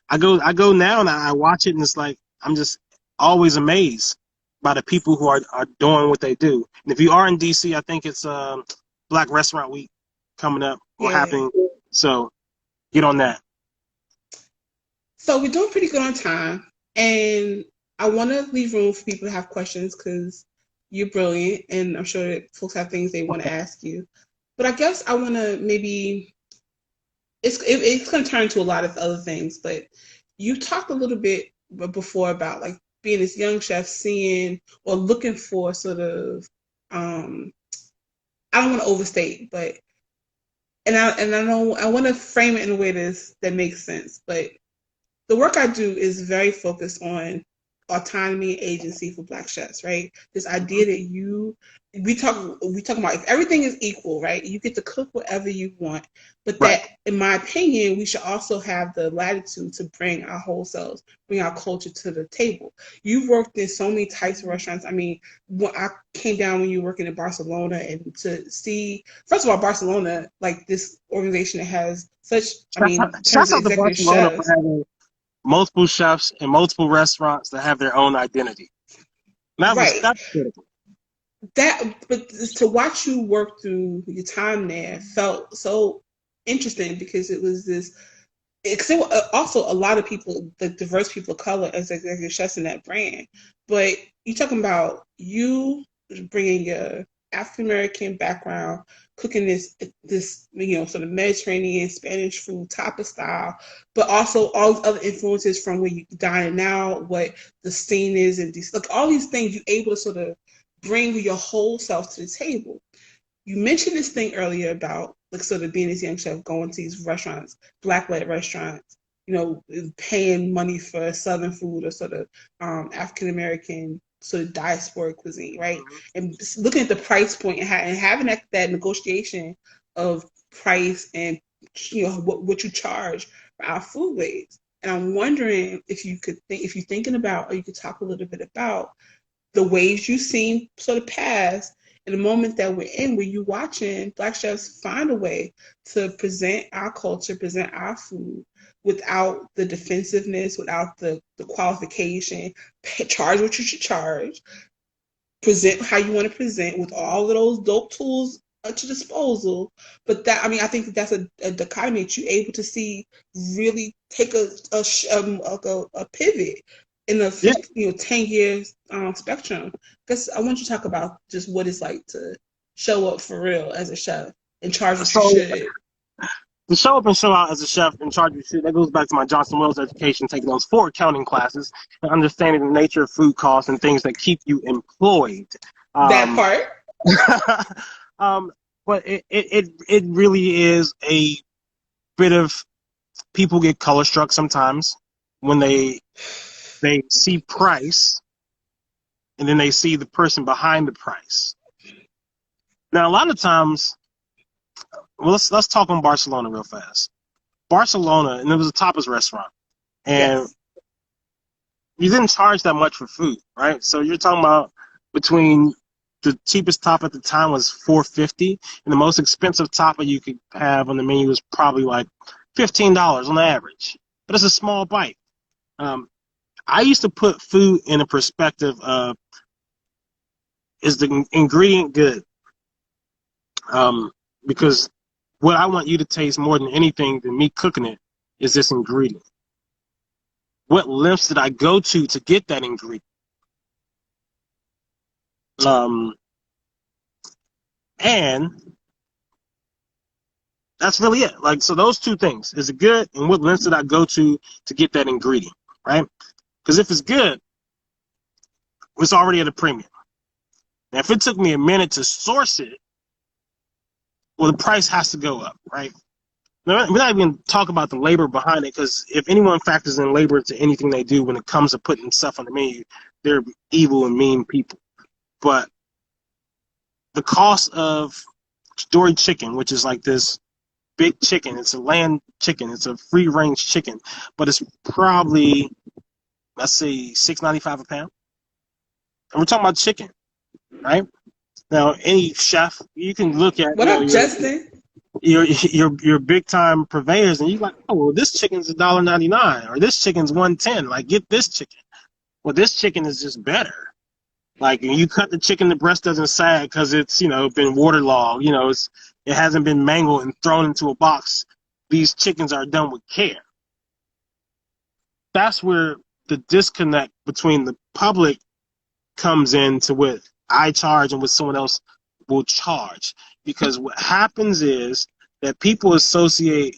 I go now and I watch it and it's like I'm just always amazed by the people who are doing what they do. And if you are in DC, I think it's Black Restaurant Week coming up or Yeah. happening. So get on that. So we're doing pretty good on time, and I want to leave room for people to have questions because you're brilliant, and I'm sure that folks have things they want to ask you. But I guess I want to maybe it's going to turn to a lot of other things. But you talked a little bit before about like being this young chef, seeing or looking for sort of um, I don't want to overstate, but and I know I want to frame it in a way that makes sense, but the work I do is very focused on autonomy and agency for Black chefs, right? This idea that we talk about if everything is equal, right? You get to cook whatever you want, but Right. that, in my opinion, we should also have the latitude to bring our whole selves, bring our culture to the table. You've worked in so many types of restaurants. I mean, when I came down when you were working in Barcelona, and to see, first of all, Barcelona, like this organization that has such, I mean, in terms Shouts of out to executive Barcelona for chefs. having multiple chefs and multiple restaurants that have their own identity. Right. That's critical. But to watch you work through your time there felt so interesting because because there were also a lot of people, the diverse people of color as executive chefs in that brand. But you talking about you bringing your African American background, cooking this sort of Mediterranean Spanish food tapa style, but also all the other influences from where you dine now, what the scene is, and these like all these things you able to sort of bring your whole self to the table. You mentioned this thing earlier about like sort of being this young chef going to these restaurants, black led restaurants, paying money for Southern food or sort of African American sort of diaspora cuisine, right? Mhm. And looking at the price point and having that negotiation of price and what you charge for our foodways. And I'm wondering if you're thinking about, or you could talk a little bit about the ways you've seen sort of pass in the moment that we're in, where you watching Black chefs find a way to present our culture, present our food without the defensiveness, without the qualification, charge what you should charge, present how you want to present with all of those dope tools at your disposal. But that, I mean, I think that's a dichotomy that you're able to see really take a pivot in a Yeah. 10 years spectrum. Because I want you to talk about just what it's like to show up for real as a chef and charge what you So should. to show up and show out as a chef in charge of shit, that goes back to my Johnson Wales education, taking those 4 accounting classes and understanding the nature of food costs and things that keep you employed. That Um, part. um, but it really is a bit of people get color struck sometimes when they see price and then they see the person behind the price. Now, a lot of times, well, let's talk on Barcelona real fast. Barcelona, and it was a tapas restaurant, and Yes. you didn't charge that much for food, right? So you're talking about between the cheapest top at the time was 450, and the most expensive tapa you could have on the menu was probably like $15 on the average. But it's a small bite. Um, I used to put food in a perspective of is the ingredient good? Um, because what I want you to taste more than anything than me cooking it is this ingredient. What lengths did I go to get that ingredient? Um, and that's really it. Like, so those 2 things, is it good, and what lengths did I go to get that ingredient, right? Because if it's good, it's already at a premium. Now, if it took me a minute to source it, well, the price has to go up, right? We're not even talk about the labor behind it, because if anyone factors in labor to anything they do when it comes to putting stuff on the menu, they're evil and mean people. But the cost of dory chicken, which is like this big chicken, it's a land chicken, it's a free range chicken, but it's probably, let's say, $6.95 a pound. And we're talking about chicken, right? Now, any chef, you can look at What up, Justin? your big time purveyors, and you're like, oh, well, this chicken's $1.99, or this chicken's 110. Like, get this chicken. Well, this chicken is just better. Like, when you cut the chicken, the breast doesn't sag because it's been waterlogged. It hasn't been mangled and thrown into a box. These chickens are done with care. That's where the disconnect between the public comes into what I charge and what someone else will charge. Because what happens is that people associate,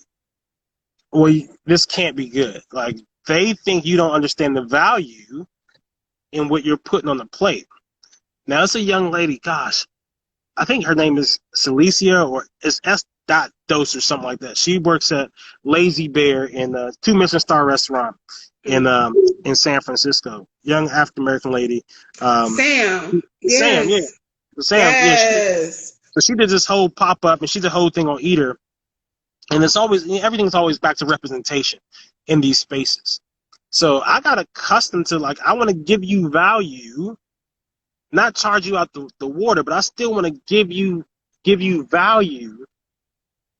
well, this can't be good. Like, they think you don't understand the value in what you're putting on the plate. Now, it's a young lady, gosh, I think her name is Celicia, or it's S. Dose or something like that. She works at Lazy Bear in a 2 Michelin star restaurant in San Francisco. Young African American lady. Um, Sam. Sam, yeah. Yes. Sam, yeah. Yes. So she did this whole pop up, and she did the whole thing on Eater. And it's always, everything's always back to representation in these spaces. So I got accustomed to, like, I want to give you value, not charge you out the water, but I still want to give you value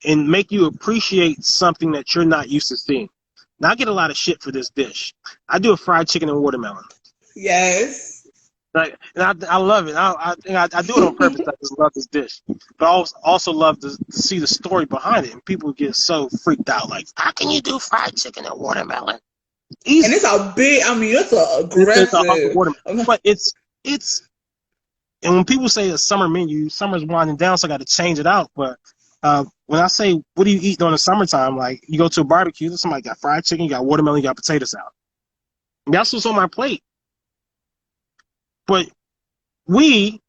and make you appreciate something that you're not used to seeing. Now, I get a lot of shit for this dish. I do a fried chicken and watermelon. Yes. Like, and I love it. I think I do it on purpose. I just love this dish, but I also love to see the story behind it. And people get so freaked out, like, how can you do fried chicken and watermelon? And Easy. it's a big, I mean, it's a It's a hunk of aggressive. watermelon, but it's. And when people say a summer menu, summer's winding down, so I got to change it out. But when I say, what do you eat during the summertime? Like, you go to a barbecue, somebody got fried chicken, you got watermelon, you got potato salad. And that's what's on my plate. But we,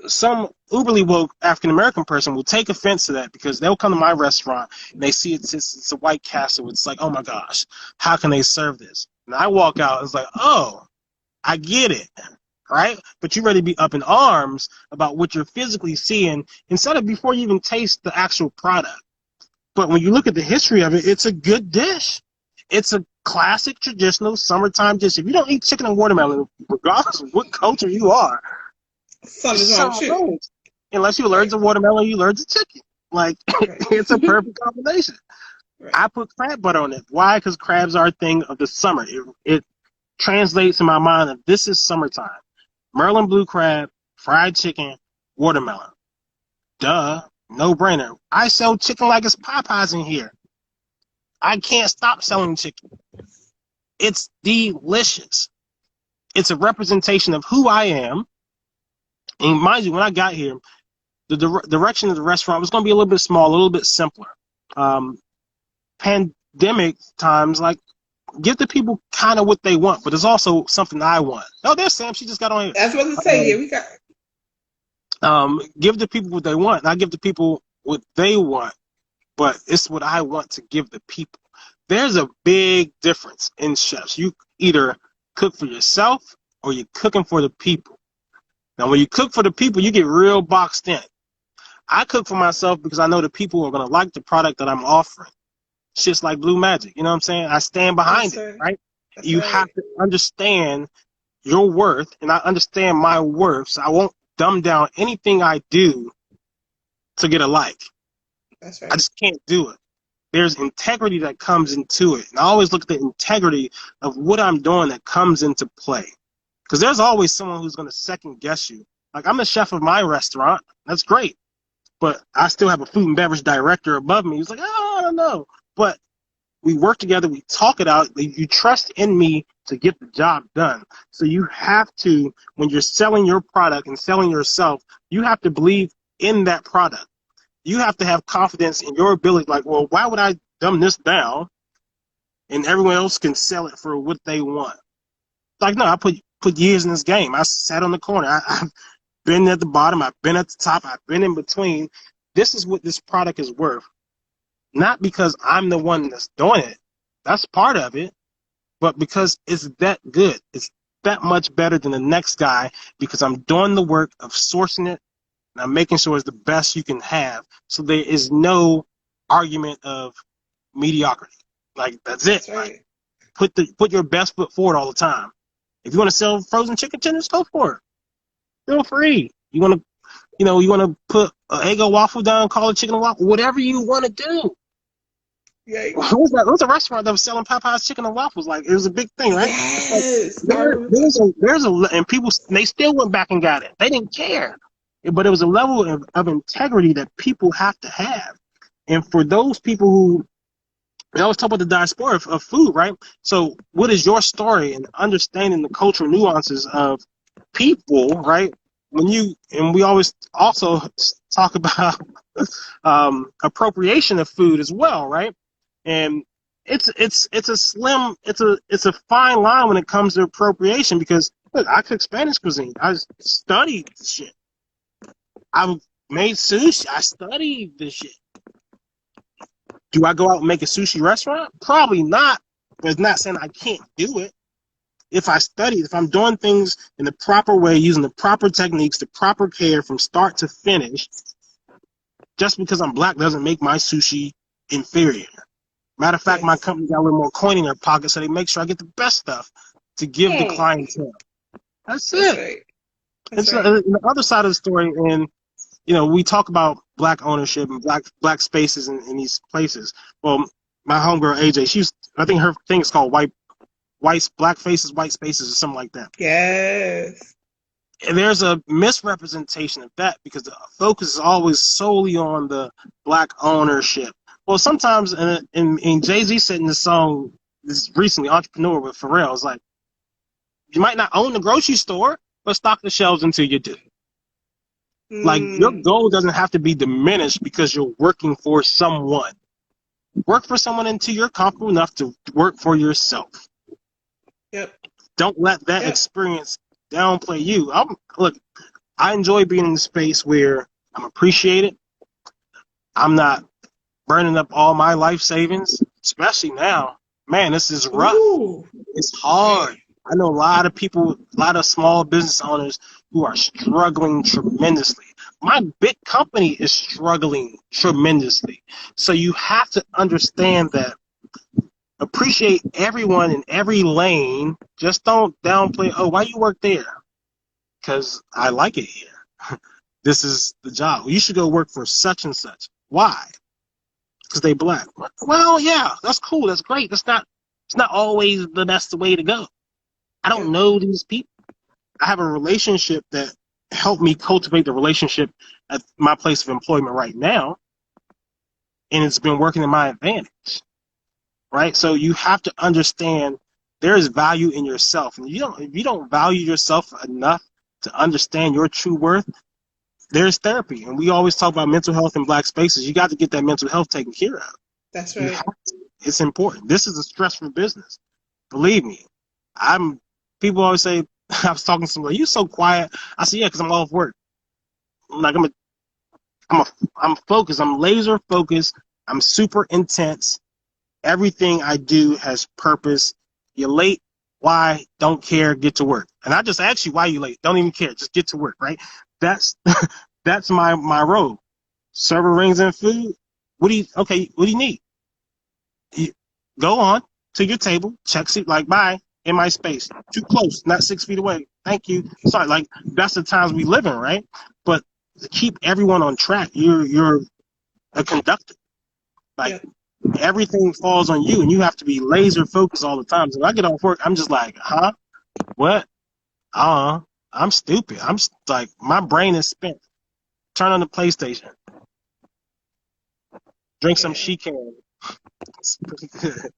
some uberly woke African American person will take offense to that because they'll come to my restaurant and they see it's a White Castle. It's like, oh my gosh, how can they serve this? And I walk out, it's like, oh, I get it, right? But you're ready to be up in arms about what you're physically seeing instead of before you even taste the actual product. But when you look at the history of it, it's a good dish. It's a classic traditional summertime dish. If you don't eat chicken and watermelon, regardless of what culture you are, Something's wrong with so you. no. Unless you're allergic Right, to watermelon, you're allergic to chicken. Like, right, it's a perfect combination. right. I put crab butter on it. Why? Because crabs are a thing of the summer. It translates in my mind that this is summertime. Merlin blue crab, fried chicken, watermelon. Duh. No brainer. I sell chicken like it's Popeyes in here. I can't stop selling chicken. It's delicious. It's a representation of who I am. And mind you, when I got here, the direction of the restaurant was going to be a little bit small, a little bit simpler. Um, Pandemic times, like, give the people kind of what they want, but it's also something I want. Oh, there's Sam. She just got on here. That's what to say. Yeah, we got. Give the people what they want. And I give the people what they want, but it's what I want to give the people. There's a big difference in chefs. You either cook for yourself or you're cooking for the people. Now, when you cook for the people, you get real boxed in. I cook for myself because I know the people are going to like the product that I'm offering. It's just like Blue Magic. You know what I'm saying? I stand behind That's it, right. right? That's You right. have to understand your worth, and I understand my worth, so I won't dumb down anything I do to get a like. That's I right. just can't do it. There's integrity that comes into it. And I always look at the integrity of what I'm doing that comes into play. Because there's always someone who's going to second guess you. Like, I'm the chef of my restaurant. That's great. But I still have a food and beverage director above me who's like, oh, I don't know. But we work together. We talk it out. You trust in me to get the job done. So you have to, when you're selling your product and selling yourself, you have to believe in that product. You have to have confidence in your ability. Like, well, why would I dumb this down and everyone else can sell it for what they want? Like, no, I put years in this game. I sat on the corner. I've been at the bottom. I've been at the top. I've been in between. This is what this product is worth. Not because I'm the one that's doing it. That's part of it. But because it's that good. It's that much better than the next guy because I'm doing the work of sourcing it and I'm making sure it's the best you can have. So there is no argument of mediocrity. Like, that's it. That's Like, right. put your best foot forward all the time. If you want to sell frozen chicken tenders, go for it. Feel free. You want to put an Eggo waffle down, call it chicken and waffle, whatever you want to do. Yeah. There was a restaurant that was selling Popeye's chicken and waffles. Like, it was a big thing, right? It's like, Yes. I remember. and people, they still went back and got it. They didn't care. But it was a level of integrity that people have to have. And for those people who, we always talk about the diaspora of food, right? So what is your story and understanding the cultural nuances of people, right? And we always also talk about appropriation of food as well, right? And it's a fine line when it comes to appropriation because look, I cook Spanish cuisine. I studied the shit. I've made sushi. I studied this shit. Do I go out and make a sushi restaurant? Probably not. But it's not saying I can't do it. If I study, if I'm doing things in the proper way, using the proper techniques, the proper care from start to finish, just because I'm black doesn't make my sushi inferior. Matter of fact, my Yes. company got a little more coin in their pocket, so they make sure I get the best stuff to give the Hmm. clientele. That's That's it. right. That's It's right. the other side of the story, and we talk about black ownership and black spaces in these places. Well, my homegirl AJ, I think her thing is called white. black faces, white spaces, or something like that. Yes. And there's a misrepresentation of that because the focus is always solely on the black ownership. Well, sometimes, and Jay-Z said in the song this recently, Entrepreneur with Pharrell, is like, you might not own the grocery store, but stock the shelves until you do. Like, your Mm. goal doesn't have to be diminished because you're working for someone. Work for someone until you're comfortable enough to work for yourself. Yep. Don't let that Yep. experience downplay you. Look, I enjoy being in a space where I'm appreciated. I'm not burning up all my life savings, especially now. Man, this is rough. Ooh. It's Man. hard. I know a lot of people, a lot of small business owners who are struggling tremendously. My big company is struggling tremendously. So you have to understand that. Appreciate everyone in every lane. Just don't downplay, oh, why you work there? Because I like it here. This is the job. You should go work for such and such. Why? Because they black. Well, yeah, that's cool. That's great. It's not always the best way to go. I don't Yep. know these people. I have a relationship that helped me cultivate the relationship at my place of employment right now, and it's been working in my advantage. Right? So you have to understand there is value in yourself, and if you don't value yourself enough to understand your true worth, there's therapy, and we always talk about mental health in black spaces. You got to get that mental health taken care of. That's You right. have to. It's important. This is a stressful business. Believe me. I'm. People always say I was talking to somebody. You so quiet. I said, yeah, because I'm off work. Like I'm focused. I'm laser focused. I'm super intense. Everything I do has purpose. You're late. Why? Don't care. Get to work. And I just ask you why you late. Don't even care. Just get to work. Right? That's that's my role. Server rings in food. What do you need? You, go on to your table. Check seat. Like bye. In my space. Too close. Not 6 feet away. Thank you. Sorry. Like that's the times we live in, right? But to keep everyone on track, you're a conductor. Like Yep. everything falls on you, and you have to be laser focused all the time. So when I get off work, I'm just like, huh? What? I'm stupid. Like, my brain is spent. Turn on the PlayStation. Drink some Yeah. She-Can. It's pretty good.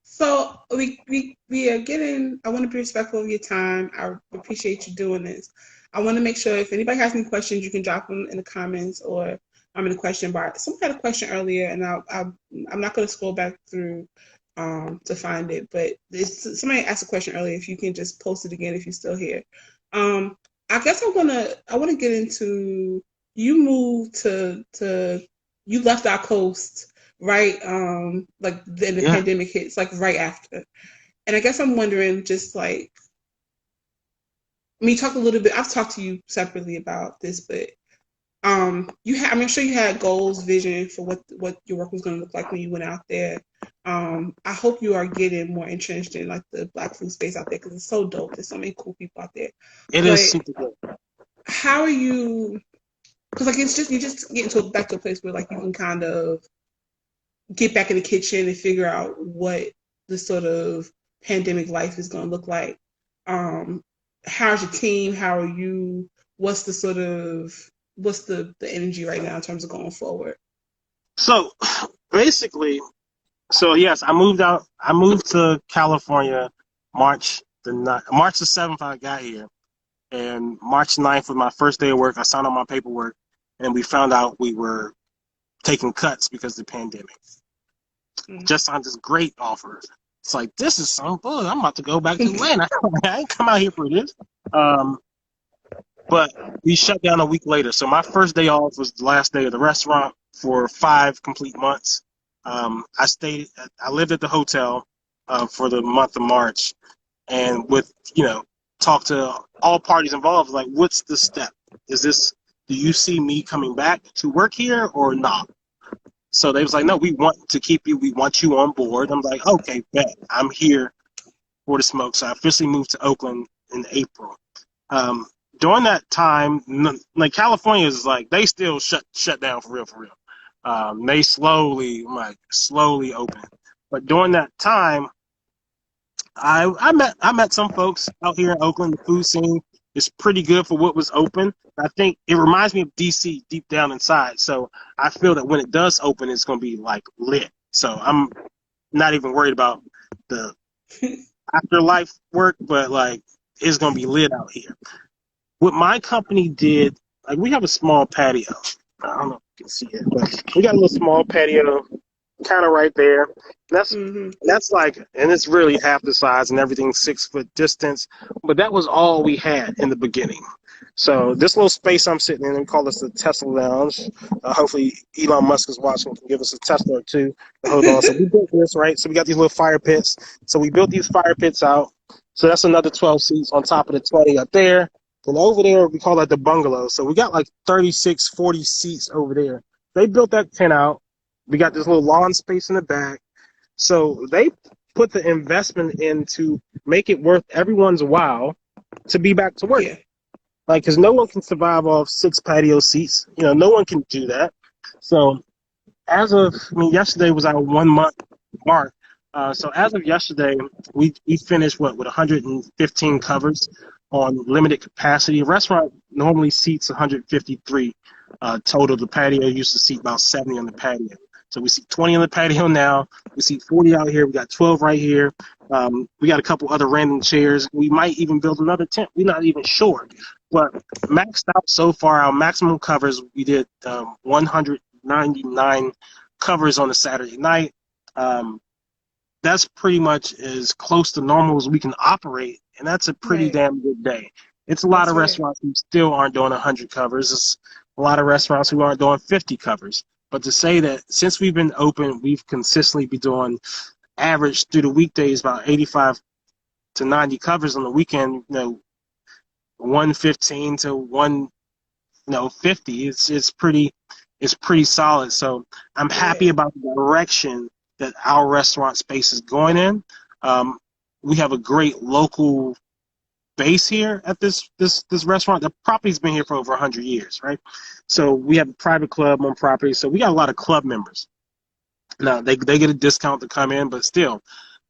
So we are getting. I want to be respectful of your time. I appreciate you doing this. I want to make sure if anybody has any questions, you can drop them in the comments or I'm in the question bar. Someone had a question earlier, and I'm not going to scroll back through to find it, but somebody asked a question earlier. If you can just post it again, if you're still here. Um, I guess I want to get into you moved to you left our coast right like then the Yeah. pandemic hits like right after, and I guess I'm wondering just like me talk a little bit. I've talked to you separately about this, but I'm sure you had goals, vision for what your work was going to look like when you went out there. I hope you are getting more entrenched in like the black food space out there because it's so dope. There's so many cool people out there, It is but super good. how are you, because like it's just you just get into back to a place where like you can kind of get back in the kitchen and figure out what the sort of pandemic life is going to look like. Um, how's your team? How are you? What's the sort of what's the energy right now in terms of going forward? So, basically, so yes, I moved out. I moved to California March the 7th. I got here, and March 9th was my first day of work. I signed all my paperwork, and we found out we were taking cuts because of the pandemic. Mm. Just signed this great offer. It's like, this is some bull. I'm about to go back to Atlanta. I ain't come out here for this. Um, but we shut down a week later. So my first day off was the last day of the restaurant for 5 complete months. I lived at the hotel for the month of March, and talk to all parties involved. Like, what's the step? Do you see me coming back to work here or not? So they was like, no, we want to keep you. We want you on board. I'm like, okay, bet. I'm here for the smoke. So I officially moved to Oakland in April. Um, During that time, like California is like, they still shut down for real, for real. They slowly open. But during that time, I met some folks out here in Oakland. The food scene is pretty good for what was open. I think it reminds me of DC deep down inside. So I feel that when it does open, it's going to be like lit. So I'm not even worried about the afterlife work, but like it's going to be lit out here. What my company did, like we have a small patio. I don't know if you can see it, but we got a little small patio kind of right there. That's Hmm. that's like, and it's really half the size and everything 6 foot distance. But that was all we had in the beginning. So this little space I'm sitting in, we call this the Tesla Lounge. Hopefully Elon Musk is watching and can give us a Tesla or two to hold on. So we built this, right? So we got these little fire pits. So we built these fire pits out. So that's another 12 seats on top of the 20 up there. And over there, we call that the bungalow. So we got like 36, 40 seats over there. They built that tent out. We got this little lawn space in the back. So they put the investment in to make it worth everyone's while to be back to work. Yeah. Like, because no one can survive off 6 patio seats. No one can do that. So yesterday was our 1 month mark. So as of yesterday, we finished with 115 covers on limited capacity. A restaurant normally seats 153 total. The patio used to seat about 70 on the patio. So we see 20 on the patio now. We see 40 out here. We got 12 right here. We got a couple other random chairs. We might even build another tent. We're not even sure. But maxed out so far, our maximum covers, we did 199 covers on a Saturday night. That's pretty much as close to normal as we can operate, and that's a pretty Right. damn good day. It's a lot That's of right. restaurants who still aren't doing 100 covers. It's a lot of restaurants who aren't doing 50 covers. But to say that since we've been open, we've consistently been doing average through the weekdays about 85 to 90 covers on the weekend, 115 to 50. It's pretty solid. So I'm happy Yeah. about the direction that our restaurant space is going in. Um, we have a great local base here at this restaurant. The property's been here for over 100 years, right? So we have a private club on property. So we got a lot of club members. Now they get a discount to come in, but still,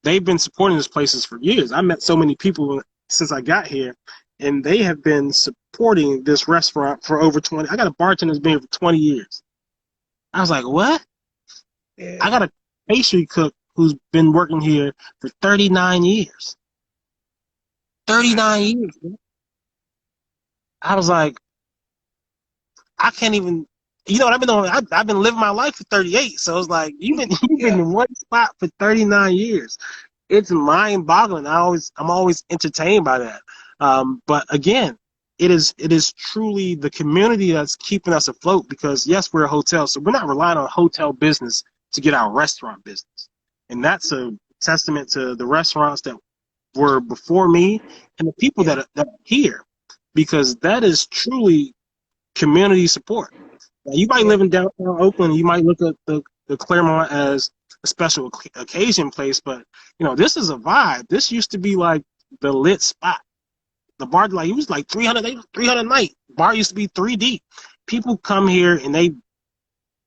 they've been supporting these places for years. I met so many people since I got here, and they have been supporting this restaurant for over 20. I got a bartender that's been here for 20 years. I was like, what? I Yeah. got a pastry cook who's been working here for 39 years. 39 Wow. years. I was like, I can't even. I've been on. I've been living my life for 38. So it's like you've been Yeah. in one spot for 39 years. It's mind-boggling. I'm always entertained by that. But again, it is truly the community that's keeping us afloat because yes, we're a hotel, so we're not relying on hotel business to get our restaurant business, and that's a testament to the restaurants that were before me and the people Yeah. that are here, because that is truly community support. Now, you might Yeah. live in downtown Oakland, you might look at the Claremont as a special occasion place, but this is a vibe. This used to be like the lit spot. The bar, like it was like 300 a night. Bar used to be 3 deep. People come here and they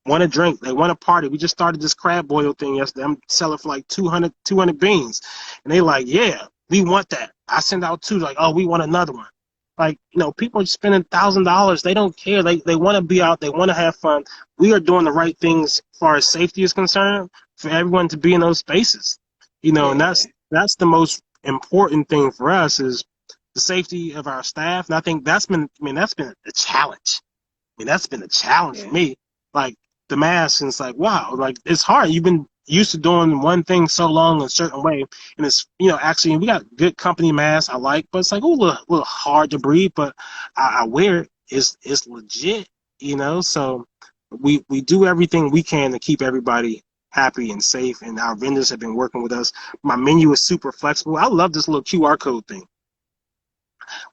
want to drink. They want to party. We just started this crab boil thing yesterday. I'm selling for like 200 beans. And they like, yeah, we want that. I send out two, like, oh, we want another one. Like, people are spending $1,000. They don't care. They want to be out. They want to have fun. We are doing the right things as far as safety is concerned for everyone to be in those spaces. And Yeah. that's the most important thing for us is the safety of our staff. And I think that's been a challenge. That's been a challenge for Yeah. me. Like the mask, and it's like, wow, like it's hard. You've been used to doing one thing so long a certain way, and it's actually we got good company masks I like, but it's like a little hard to breathe. But I wear it. It's legit, So we do everything we can to keep everybody happy and safe, and our vendors have been working with us. My menu is super flexible. I love this little QR code thing.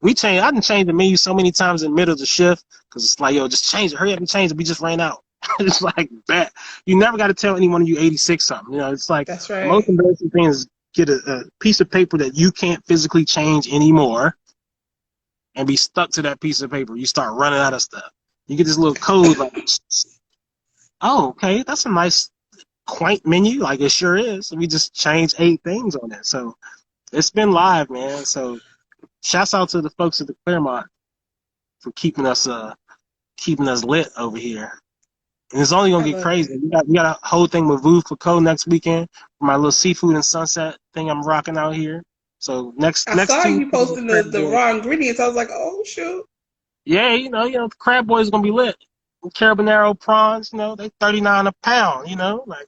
I didn't change the menu so many times in the middle of the shift because it's like, yo, just change it. Hurry up and change it. We just ran out. It's like that. You never got to tell anyone you 86 something. It's like That's the most right. embarrassing thing is get a piece of paper that you can't physically change anymore and be stuck to that piece of paper. You start running out of stuff. You get this little code like, oh, okay, that's a nice quaint menu. Like it sure is. We just changed 8 things on it. So it's been live, man. So shouts out to the folks at the Claremont for keeping us lit over here. And it's only I gonna get love crazy. it. We got a whole thing with Veuve Clicquot next weekend for my little seafood and sunset thing I'm rocking out here. So I next saw you Tuesday, posting Crab the Boy. raw ingredients. I was like, oh shoot. Yeah, the Crab Boys gonna be lit. Carabonero prawns, they 39 a pound. Like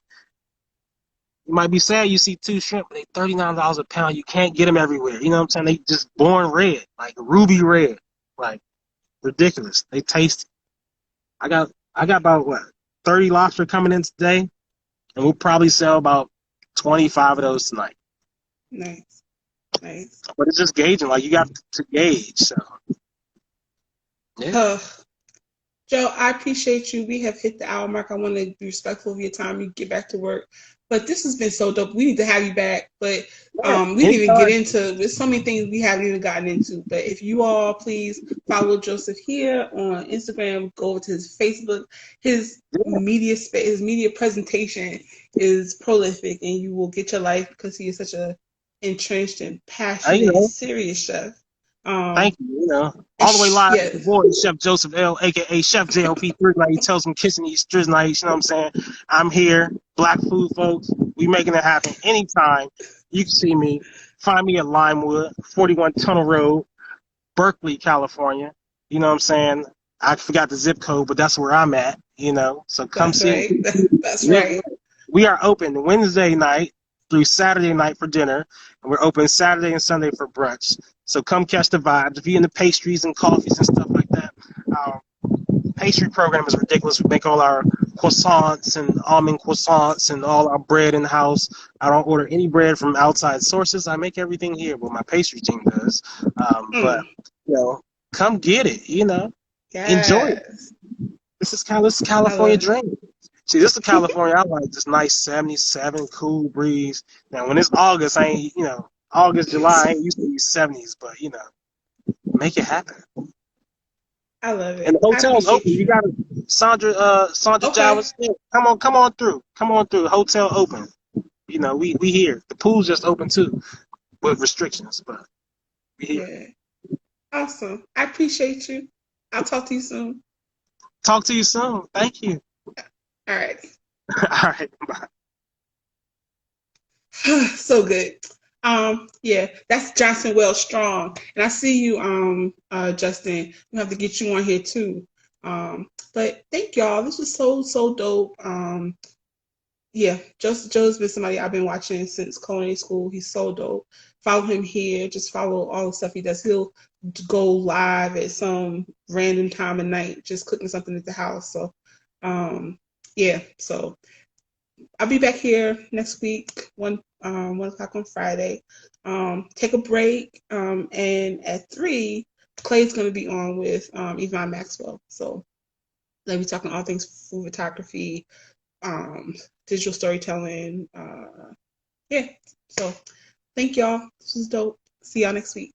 you might be sad you see two shrimp, but they $39 a pound. You can't get them everywhere. You know what I'm saying? They just born red, like ruby red, like ridiculous. They taste. I got about what 30 lobster coming in today, and we'll probably sell about 25 of those tonight. Nice, nice. But it's just gauging. Like you got to gauge. So yeah, Huh. Joe, I appreciate you. We have hit the hour mark. I want to be respectful of your time. You get back to work. But this has been so dope. We need to have you back. But yeah. we didn't even get Anytime. into there's so many things we haven't even gotten into. But if you all please follow Joseph here on Instagram, go over to his Facebook. His Yeah, his media presentation is prolific, and you will get your life because he is such a entrenched and I, you passionate, know, serious chef. Um, thank you. All the way live with the yeah, boy, Chef Joseph L, aka Chef JLP3. Like he tells some kissing these nights. You know what I'm saying? I'm here. Black food, folks. We making it happen anytime. You can see me. Find me at Limewood, 41 Tunnel Road, Berkeley, California. You know what I'm saying? I forgot the zip code, but that's where I'm at. So come that's see me. right. That's Yeah, right. we are open Wednesday night through Saturday night for dinner, and we're open Saturday and Sunday for brunch. So come catch the vibes. If you're into pastries and coffees and stuff like that, our pastry program is ridiculous. We make all our croissants and almond croissants and all our bread in house. I don't order any bread from outside sources. I make everything here, but my pastry team does. But Mm, you know, come get it. Enjoy it. yes, This is I California love it. dream. See, this is California. I like this nice 77 cool breeze. Now, when it's August, August, July, I ain't used to these 70s, but make it happen. I love And it. the I hotel's open. appreciate You you. got Sandra Okay. Jawas. Yeah, come on through. Come on through. The hotel open. We here. The pool's just open too, with restrictions, but we here. Yeah. Awesome. I appreciate you. I'll talk to you soon. Talk to you soon. Thank you. All right. All right. Bye. So good. Yeah, that's Johnson Wells Strong. And I see you, Justin. We have to get you on here too. But thank y'all. This was so dope. Yeah, Joe's been somebody I've been watching since culinary school. He's so dope. Follow him here. Just follow all the stuff he does. He'll go live at some random time of night, just cooking something at the house. So, yeah. So I'll be back here next week, 1 o'clock on Friday. Take a break. And at 3, Clay's gonna be on with Yvonne Maxwell. So they'll be talking all things food photography, um, digital storytelling. Yeah. So thank y'all. This was dope. See y'all next week.